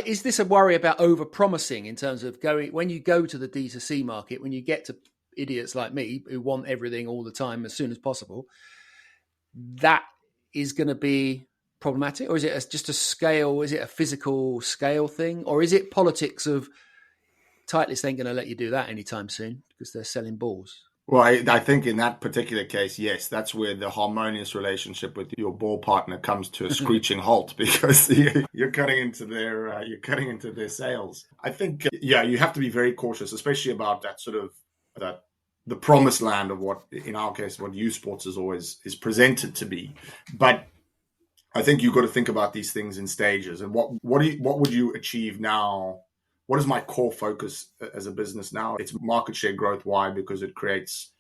Is this a worry about over promising in terms of when you go to the D2C market, when you get to idiots like me who want everything all the time as soon as possible, that is going to be problematic? Or is it just a scale? Is it a physical scale thing? Or is it politics of Titleist ain't going to let you do that anytime soon because they're selling balls? Well, I think in that particular case, yes, that's where the harmonious relationship with your ball partner comes to a screeching halt, because you're cutting into their sales. I think, you have to be very cautious, especially about that sort of the promised land of what, in our case, what youth sports is presented to be. But I think you've got to think about these things in stages. And what would you achieve now? What is my core focus as a business now? It's market share growth. Why? Because it creates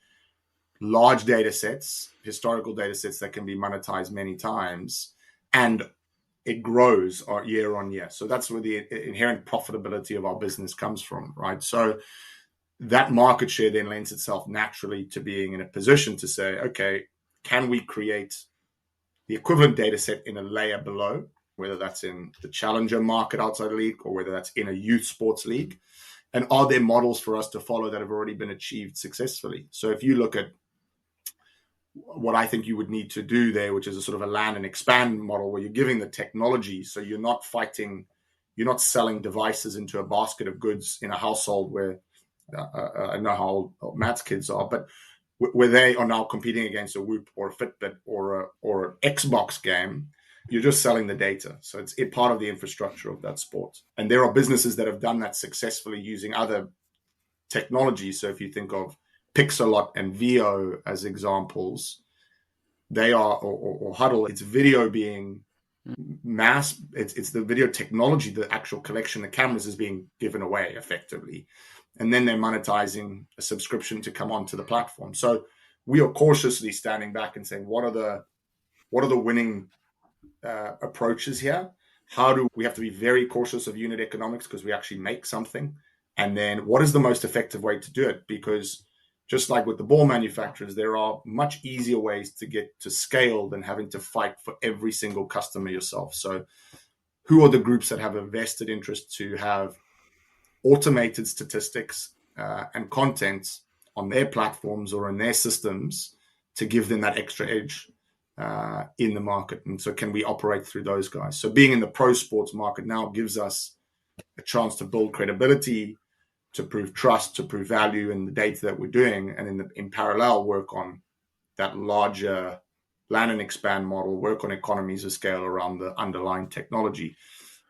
large data sets, historical data sets that can be monetized many times, and it grows year on year. So that's where the inherent profitability of our business comes from, right? So that market share then lends itself naturally to being in a position to say, okay, can we create the equivalent data set in a layer below, whether that's in the challenger market outside the league or whether that's in a youth sports league? And are there models for us to follow that have already been achieved successfully? So if you look at what I think you would need to do there, which is a sort of a land and expand model where you're giving the technology, so you're not selling devices into a basket of goods in a household where I know how old Matt's kids are, but where they are now competing against a Whoop or a Fitbit or an Xbox game. You're just selling the data. So it's part of the infrastructure of that sport. And there are businesses that have done that successfully using other technologies. So if you think of Pixelot and VO as examples, they are, or Huddle, it's video being mass. It's the video technology, the actual collection of cameras is being given away effectively. And then they're monetizing a subscription to come onto the platform. So we are cautiously standing back and saying, what are the winning approaches here? How do we have to be very cautious of unit economics because we actually make something? And then what is the most effective way to do it? Because just like with the ball manufacturers, there are much easier ways to get to scale than having to fight for every single customer yourself. So who are the groups that have a vested interest to have automated statistics and content on their platforms or in their systems to give them that extra edge in the market? And so can we operate through those guys? So being in the pro sports market now gives us a chance to build credibility, to prove trust, to prove value in the data that we're doing, and in parallel work on that larger land and expand model, work on economies of scale around the underlying technology,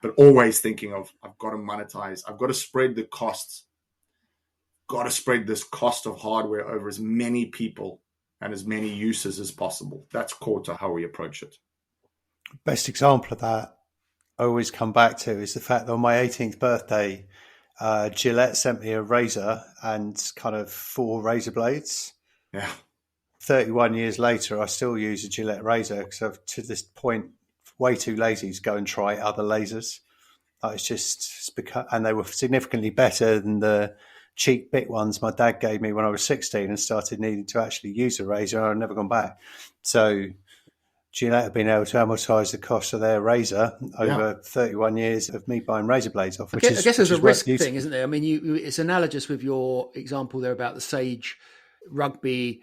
but always thinking of, I've got to monetize, I've got to spread the costs, got to spread this cost of hardware over as many people and as many uses as possible. That's core to how we approach it. Best example of that I always come back to is the fact that on my 18th birthday, Gillette sent me a razor and kind of 4 razor blades. Yeah. 31 years later, I still use a Gillette razor because I've, to this point, way too lazy to go and try other lasers. It's become, and they were significantly better than the cheap bit ones my dad gave me when I was 16 and started needing to actually use a razor. I've never gone back. So Gillette have been able to amortise the cost of their razor over 31 years of me buying razor blades off. I guess there's a risk thing, isn't there? I mean, it's analogous with your example there about the Sage rugby.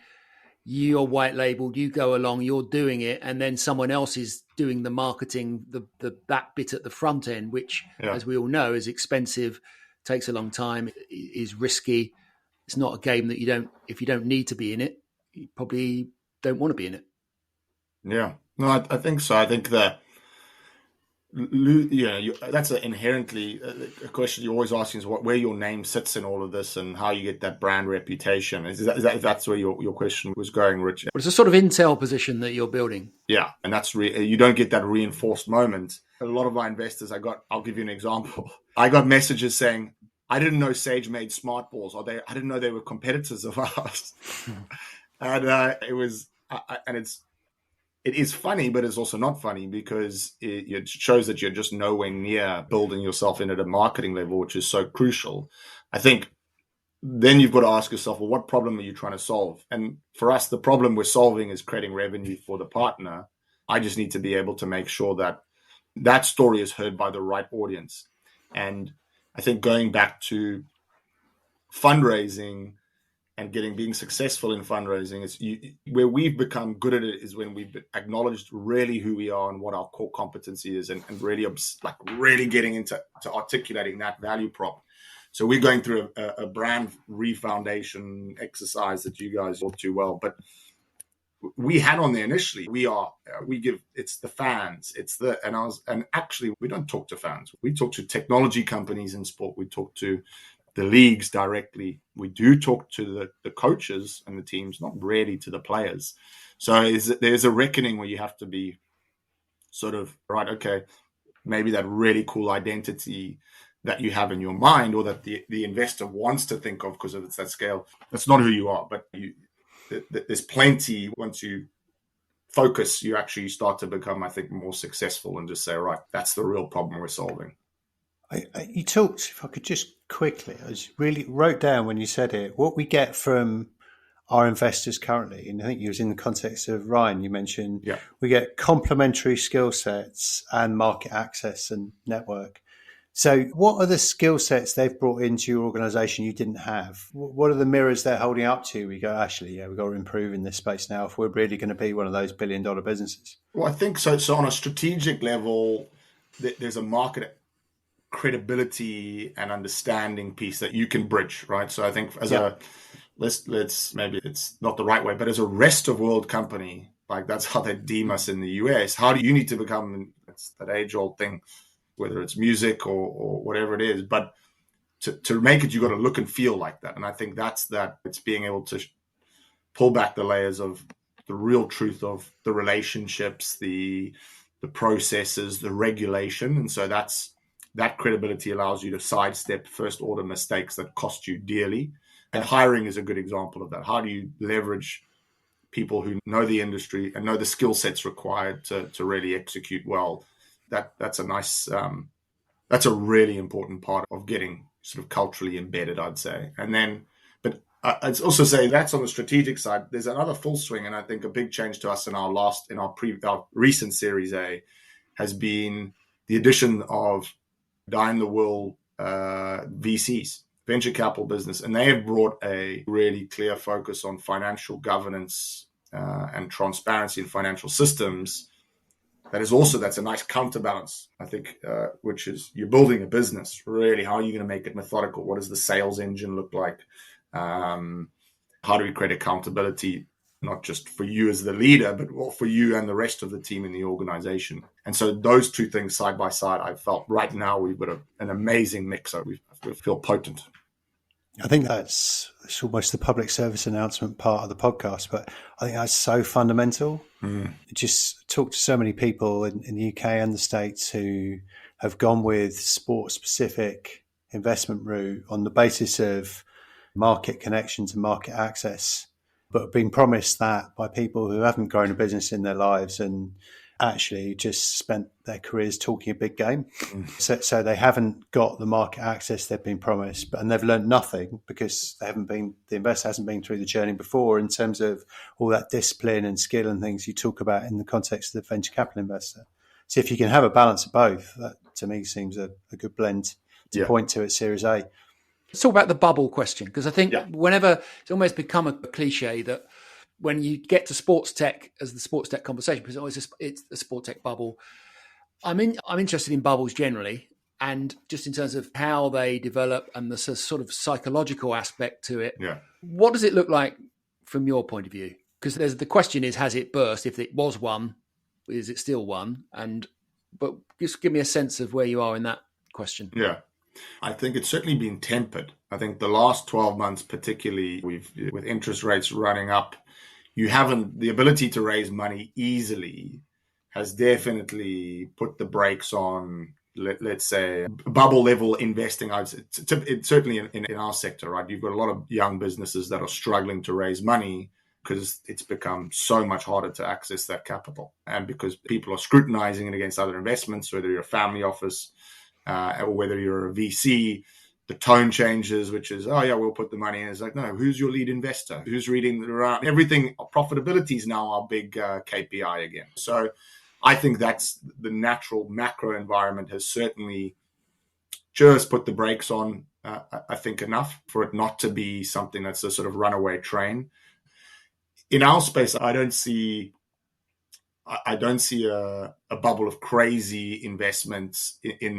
You're white labeled, you go along, you're doing it, and then someone else is doing the marketing, that bit at the front end, which, as we all know, is expensive, takes a long time, is risky. It's not a game that if you don't need to be in it, you probably don't want to be in it. Yeah, no, I think so. I think that, that's inherently a question you're always asking is where your name sits in all of this and how you get that brand reputation. That's where your question was going, Richard? But it's a sort of intel position that you're building. Yeah, and that's you don't get that reinforced moment. A lot of my investors, I'll give you an example. I got messages saying, I didn't know Sage made smart balls, I didn't know they were competitors of ours. And it is funny, but it's also not funny because it shows that you're just nowhere near building yourself in at a marketing level, which is so crucial. I think then you've got to ask yourself, well, what problem are you trying to solve? And for us, the problem we're solving is creating revenue for the partner. I just need to be able to make sure that that story is heard by the right audience. And I think going back to fundraising and being successful in fundraising, where we've become good at it is when we've acknowledged really who we are and what our core competency is, and really getting into articulating that value prop. So we're going through a brand refoundation exercise that you guys all too well, but we had on there initially, it's the fans, and actually we don't talk to fans. We talk to technology companies in sport. We talk to the leagues directly. We do talk to the coaches and the teams, not really to the players. So there's a reckoning where you have to be sort of, right, okay, maybe that really cool identity that you have in your mind or that the investor wants to think of because of it's that scale, that's not who you are. But there's plenty, once you focus, you actually start to become, I think, more successful and just say, right, that's the real problem we're solving. You talked, if I could just quickly, I really wrote down when you said it, what we get from our investors currently, and I think it was in the context of Ryan, you mentioned we get complementary skill sets and market access and network. So what are the skill sets they've brought into your organization you didn't have? What are the mirrors they're holding up to? We go, actually, we've got to improve in this space now if we're really going to be one of those billion-dollar businesses. Well, I think so. So on a strategic level, there's a market credibility and understanding piece that you can bridge, right? So I think let's maybe it's not the right way, but as a rest of world company, like that's how they deem us in the US. How do you need to become, it's that age-old thing, whether it's music or whatever it is, but to make it, you got to look and feel like that. And I think it's being able to pull back the layers of the real truth of the relationships, the processes, the regulation. And so that credibility allows you to sidestep first order mistakes that cost you dearly. And hiring is a good example of that. How do you leverage people who know the industry and know the skill sets required to really execute well? That's a really important part of getting sort of culturally embedded, I'd say. And then, but I'd also say that's on the strategic side. There's another full swing, and I think a big change to us in our recent Series A has been the addition of Dine the Will VCs, venture capital business, and they have brought a really clear focus on financial governance and transparency in financial systems. That's a nice counterbalance, I think, which is you're building a business. Really, how are you going to make it methodical? What does the sales engine look like? How do we create accountability, not just for you as the leader, but for you and the rest of the team in the organization? And so those two things side by side, I felt right now we've got an amazing mix. So we feel potent. I think it's almost the public service announcement part of the podcast, but I think that's so fundamental. Just talk to so many people in the UK and the States who have gone with sport-specific investment route on the basis of market connections and market access, but being promised that by people who haven't grown a business in their lives and actually just spent their careers talking a big game. So they haven't got the market access they've been promised, and they've learned nothing because the investor hasn't been through the journey before in terms of all that discipline and skill and things you talk about in the context of the venture capital investor. So if you can have a balance of both, that to me seems a good blend to point to at Series A. Let's talk about the bubble question, because I think whenever it's almost become a cliche that when you get to sports tech as the sports tech conversation, because it's a sports tech bubble. I'm interested in bubbles generally, and just in terms of how they develop and the sort of psychological aspect to it. Yeah. What does it look like from your point of view? Because the question is, has it burst? If it was one, is it still one? But just give me a sense of where you are in that question. Yeah. I think it's certainly been tempered. I think the last 12 months, particularly with interest rates running up, the ability to raise money easily has definitely put the brakes on, let's say, bubble level investing. It's certainly in our sector, right? You've got a lot of young businesses that are struggling to raise money because it's become so much harder to access that capital. And because people are scrutinizing it against other investments, whether you're a family office or whether you're a VC, the tone changes, which is, oh yeah, we'll put the money in. It's like, no, who's your lead investor? Who's reading around? Everything, profitability is now our big KPI again. So I think that's the natural macro environment has certainly just put the brakes on, I think, enough for it not to be something that's a sort of runaway train. In our space, I don't see a bubble of crazy investments in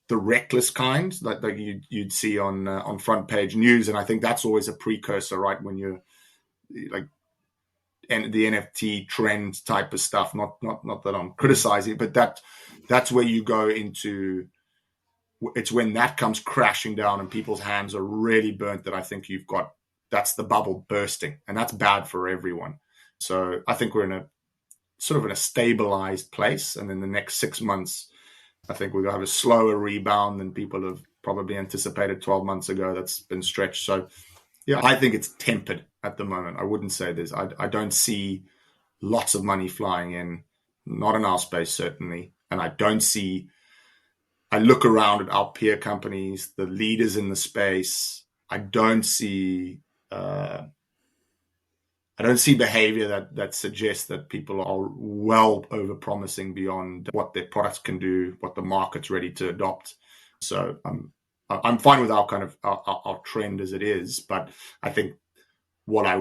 the reckless kind like you'd see on front page news, and I think that's always a precursor, right? When you're like, and the NFT trend type of stuff. Not that I'm criticizing, but that's where you go into. It's when that comes crashing down and people's hands are really burnt that I think that's the bubble bursting, and that's bad for everyone. So I think we're in a stabilized place, and in the next 6 months, I think we're going to have a slower rebound than people have probably anticipated 12 months ago. That's been stretched. So yeah, I think it's tempered at the moment. I wouldn't say this. I don't see lots of money flying in, not in our space, certainly. And I look around at our peer companies, the leaders in the space. I don't see behavior that suggests that people are well over-promising beyond what their products can do, what the market's ready to adopt. So I'm fine with our trend as it is, but I think what I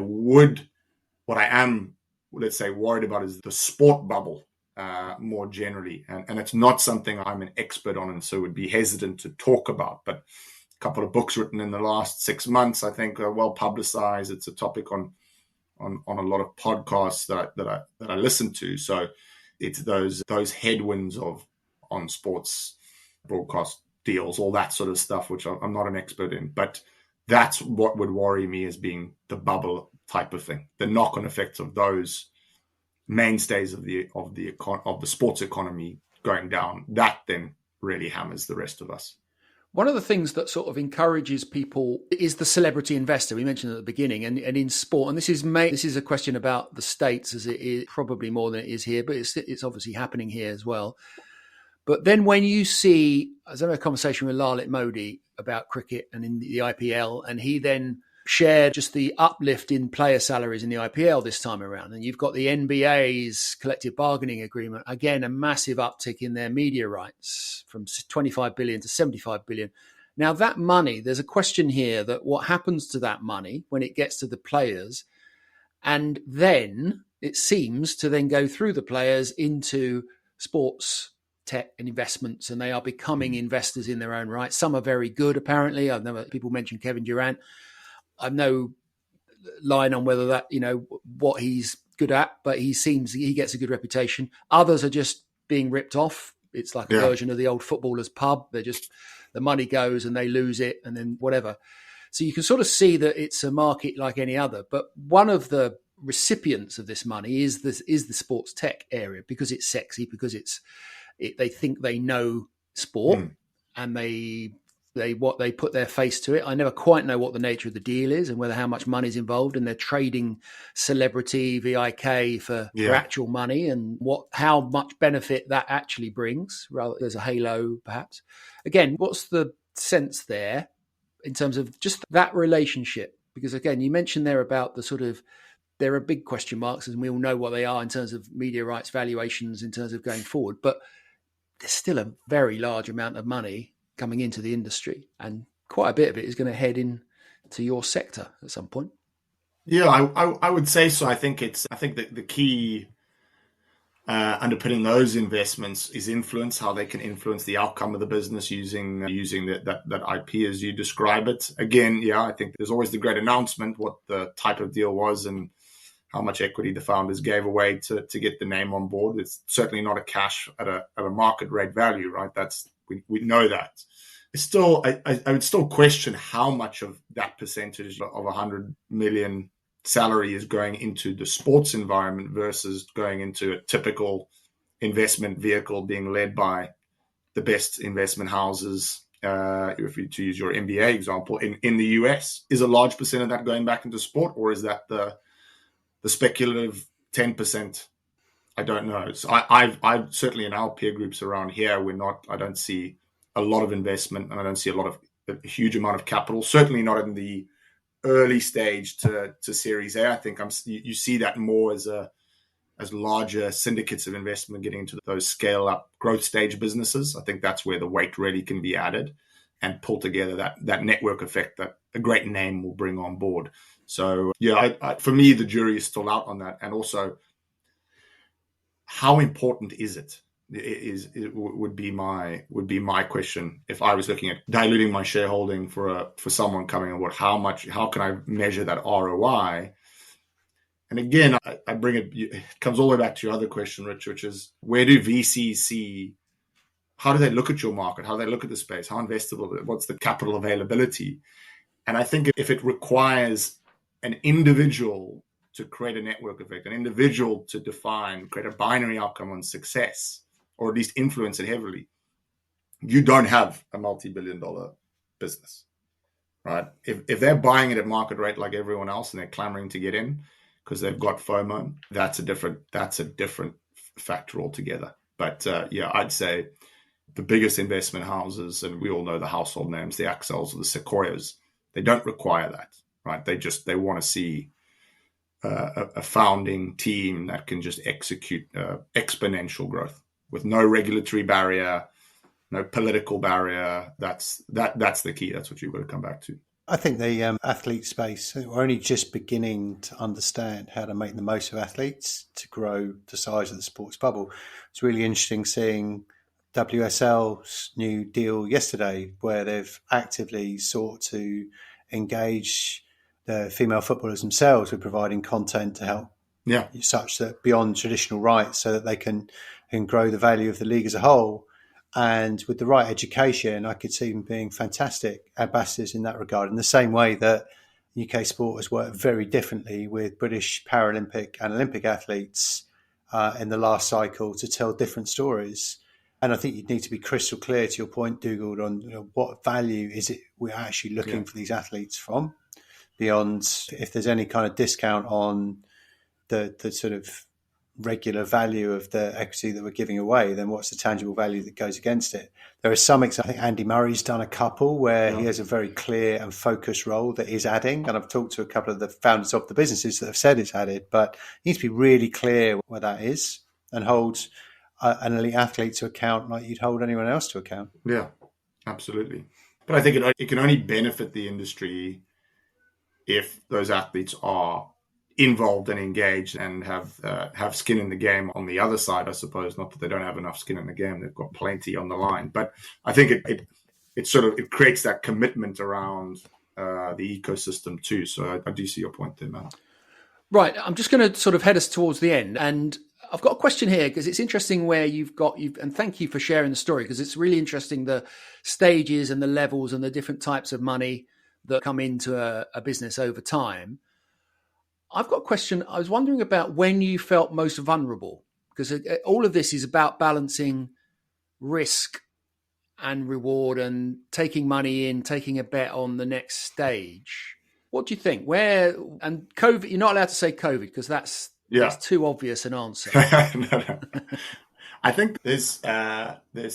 am, let's say, worried about is the sport bubble more generally, and it's not something I'm an expert on, and so would be hesitant to talk about. But a couple of books written in the last 6 months, I think, are well publicized. It's a topic on a lot of podcasts that I listen to. So it's those headwinds on sports broadcast deals, all that sort of stuff, which I'm not an expert in. But that's what would worry me as being the bubble type of thing. The knock-on effects of those mainstays of the sports economy going down, that then really hammers the rest of us. One of the things that sort of encourages people is the celebrity investor. We mentioned at the beginning, and in sport, and this is a question about the States, as it is probably more than it is here, but it's obviously happening here as well. But then when you see, I was having a conversation with Lalit Modi about cricket and in the IPL, and he then shared just the uplift in player salaries in the IPL this time around. And you've got the NBA's collective bargaining agreement, again, a massive uptick in their media rights from 25 billion to 75 billion. Now that money, there's a question here that what happens to that money when it gets to the players, and then it seems to then go through the players into sports tech and investments, and they are becoming investors in their own right. Some are very good, apparently. I've never, people mention Kevin Durant. I've no line on whether that, what he's good at, but he gets a good reputation. Others are just being ripped off. It's like a version of the old footballers pub. They're just, the money goes and they lose it and then whatever. So you can sort of see that it's a market like any other. But one of the recipients of this money is the sports tech area, because it's sexy, because they think they know sport and they put their face to it. I never quite know what the nature of the deal is and whether how much money is involved, and they're trading celebrity VIK for actual money, and how much benefit that actually brings. Rather, there's a halo, perhaps. Again, what's the sense there in terms of just that relationship? Because again, you mentioned there about the sort of, there are big question marks, and we all know what they are in terms of media rights valuations in terms of going forward, but there's still a very large amount of money coming into the industry, and quite a bit of it is going to head into your sector at some point. Yeah, I would say so. I think that the key underpinning those investments is influence, how they can influence the outcome of the business using that IP as you describe it. Again, I think there's always the great announcement, what the type of deal was and how much equity the founders gave away to get the name on board. It's certainly not a cash at a market rate value, right? We know that. Still, I would still question how much of that percentage of 100 million salary is going into the sports environment versus going into a typical investment vehicle being led by the best investment houses. If you to use your NBA example, in the US, is a large percent of that going back into sport, or is that the The speculative 10%, I don't know. So I've certainly in our peer groups around here, I don't see a lot of investment, and I don't see a huge amount of capital, certainly not in the early stage to Series A. I think you see that more as larger syndicates of investment getting into those scale up growth stage businesses. I think that's where the weight really can be added and pull together that network effect that a great name will bring on board. So yeah, for me, the jury is still out on that. And also, how important is it? Would be my question if I was looking at diluting my shareholding for someone coming on board. How can I measure that ROI? And again, I bring it comes all the way back to your other question, Rich, which is, where do VCs see? How do they look at your market? How do they look at the space? How investable? What's the capital availability? And I think if it requires an individual to create a network effect, an individual to create a binary outcome on success, or at least influence it heavily, you don't have a multi-billion-dollar business, right? If they're buying it at market rate like everyone else and they're clamoring to get in because they've got FOMO, that's a different factor altogether. But I'd say the biggest investment houses, and we all know the household names, the Accels or the Sequoias, they don't require that, right? They want to see a founding team that can just execute exponential growth with no regulatory barrier, no political barrier. That's the key. That's what you've got to come back to. I think the athlete space, we're only just beginning to understand how to make the most of athletes to grow the size of the sports bubble. It's really interesting seeing WSL's new deal yesterday, where they've actively sought to engage the female footballers themselves with providing content to help, such that beyond traditional rights, so that they can grow the value of the league as a whole. And with the right education, I could see them being fantastic ambassadors in that regard, in the same way that UK sport has worked very differently with British Paralympic and Olympic athletes in the last cycle to tell different stories. And I think you'd need to be crystal clear, to your point, Dugald, on what value is it we're actually looking for these athletes from, beyond if there's any kind of discount on the sort of regular value of the equity that we're giving away, then what's the tangible value that goes against it? There are some, I think Andy Murray's done a couple where he has a very clear and focused role that is adding. And I've talked to a couple of the founders of the businesses that have said it's added, but you need to be really clear where that is and hold an elite athlete to account like you'd hold anyone else to account. Yeah, absolutely. But I think it can only benefit the industry if those athletes are involved and engaged and have skin in the game on the other side, I suppose. Not that they don't have enough skin in the game; they've got plenty on the line. But I think it creates that commitment around the ecosystem too. So I do see your point there, Matt. Right, I'm just going to sort of head us towards the end, and I've got a question here because it's interesting where and thank you for sharing the story, because it's really interesting, the stages and the levels and the different types of money that come into a business over time. I've got a question. I was wondering about when you felt most vulnerable, because all of this is about balancing risk and reward and taking money in, taking a bet on the next stage. What do you think? And COVID, you're not allowed to say COVID because that's too obvious an answer. No. I think there's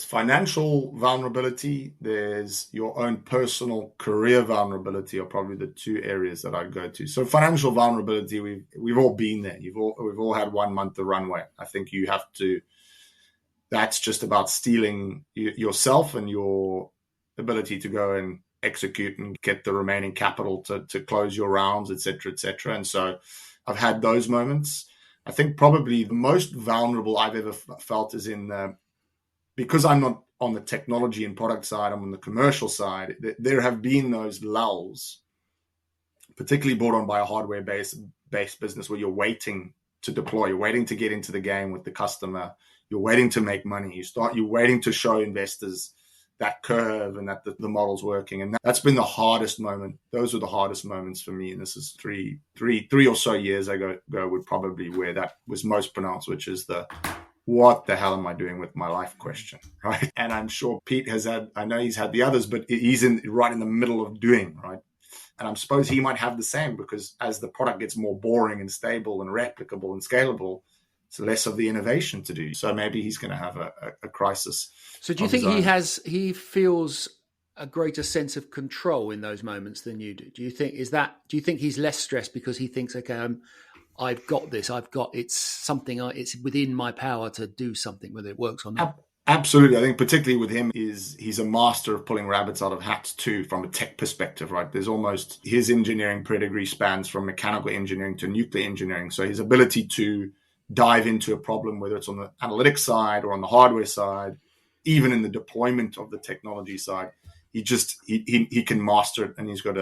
financial vulnerability. There's your own personal career vulnerability, are probably the two areas that I'd go to. So financial vulnerability, we've all been there. We've all had 1 month of runway. I think you have to. That's just about stealing yourself and your ability to go and execute and get the remaining capital to close your rounds, et cetera. And so I've had those moments. I think probably the most vulnerable I've ever felt is because I'm not on the technology and product side, I'm on the commercial side. There have been those lulls, particularly brought on by a hardware-based business, where you're waiting to deploy, you're waiting to get into the game with the customer, you're waiting to make money, you're waiting to show investors that curve and that the model's working. And that's been the hardest moment. Those were the hardest moments for me. And this is three or so years ago would probably where that was most pronounced, which is what the hell am I doing with my life question, right? And I'm sure Pete I know he's had the others, but he's right in the middle of doing, right? And I suppose he might have the same, because as the product gets more boring and stable and replicable and scalable, it's less of the innovation to do. So maybe he's going to have a crisis. So do you think he feels a greater sense of control in those moments than you do? Do you think he's less stressed because he thinks, okay, I've got this, it's within my power to do something, whether it works or not? Absolutely. I think particularly with him he's a master of pulling rabbits out of hats too, from a tech perspective, right? There's almost, his engineering pedigree spans from mechanical engineering to nuclear engineering. So his ability to dive into a problem, whether it's on the analytics side or on the hardware side, even in the deployment of the technology side, he can master it, and he's got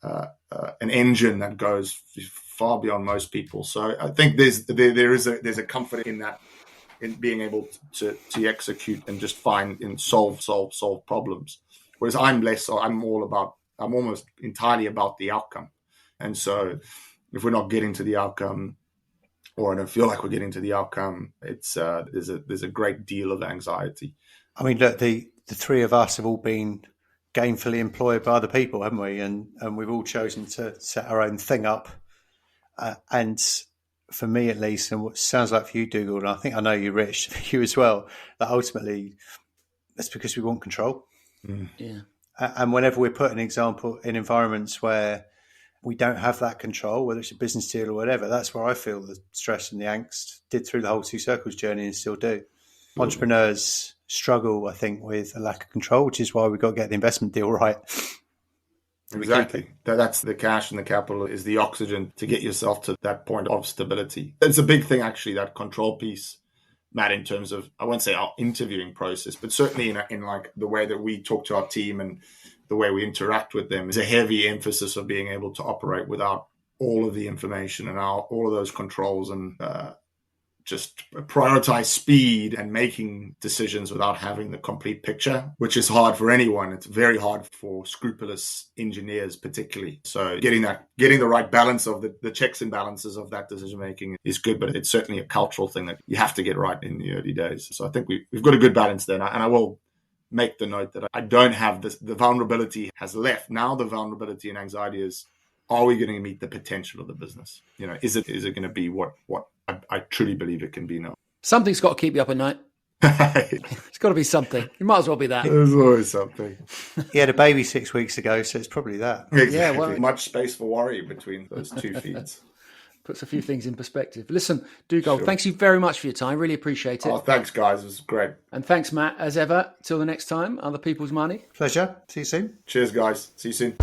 an engine that goes far beyond most people. So I think there's a comfort in that, in being able to execute and just find and solve problems. Whereas I'm almost entirely about the outcome. And so if we're not getting to the outcome, or I don't feel like we're getting to the outcome, it's there's a great deal of anxiety. I mean, look, the three of us have all been gainfully employed by other people, haven't we? And we've all chosen to set our own thing up. And for me, at least, and what sounds like for you, Dugald, and I think I know you, Rich, for you as well, that ultimately that's because we want control. Mm. Yeah. And whenever we're put in environments where we don't have that control, whether it's a business deal or whatever, that's where I feel the stress and the angst. Did through the whole Two Circles journey and still do. Entrepreneurs struggle, I think, with a lack of control, which is why we've got to get the investment deal right. Exactly. That's the cash and the capital is the oxygen to get yourself to that point of stability. It's a big thing, actually, that control piece, Matt, in terms of, I won't say our interviewing process, but certainly in like the way that we talk to our team and the way we interact with them is a heavy emphasis of being able to operate without all of the information and all of those controls, and just prioritize speed and making decisions without having the complete picture, which is hard for anyone. It's very hard for scrupulous engineers, particularly. So getting the right balance of the checks and balances of that decision making is good, but it's certainly a cultural thing that you have to get right in the early days. So I think we've got a good balance there, and I will make the note that I don't have this. The vulnerability has left. Now the vulnerability and anxiety is, are we going to meet the potential of the business? You know, is it going to be what I truly believe it can be now? Something's got to keep you up at night. It's got to be something. It might as well be that. There's always something. He had a baby 6 weeks ago, so it's probably that. Exactly. Yeah, well, much space for worry between those 2 feet. Puts a few things in perspective. Listen, Dugald, Thanks you very much for your time. Really appreciate it. Oh, thanks, guys. It was great. And thanks, Matt, as ever. Till the next time, Other People's Money. Pleasure. See you soon. Cheers, guys. See you soon.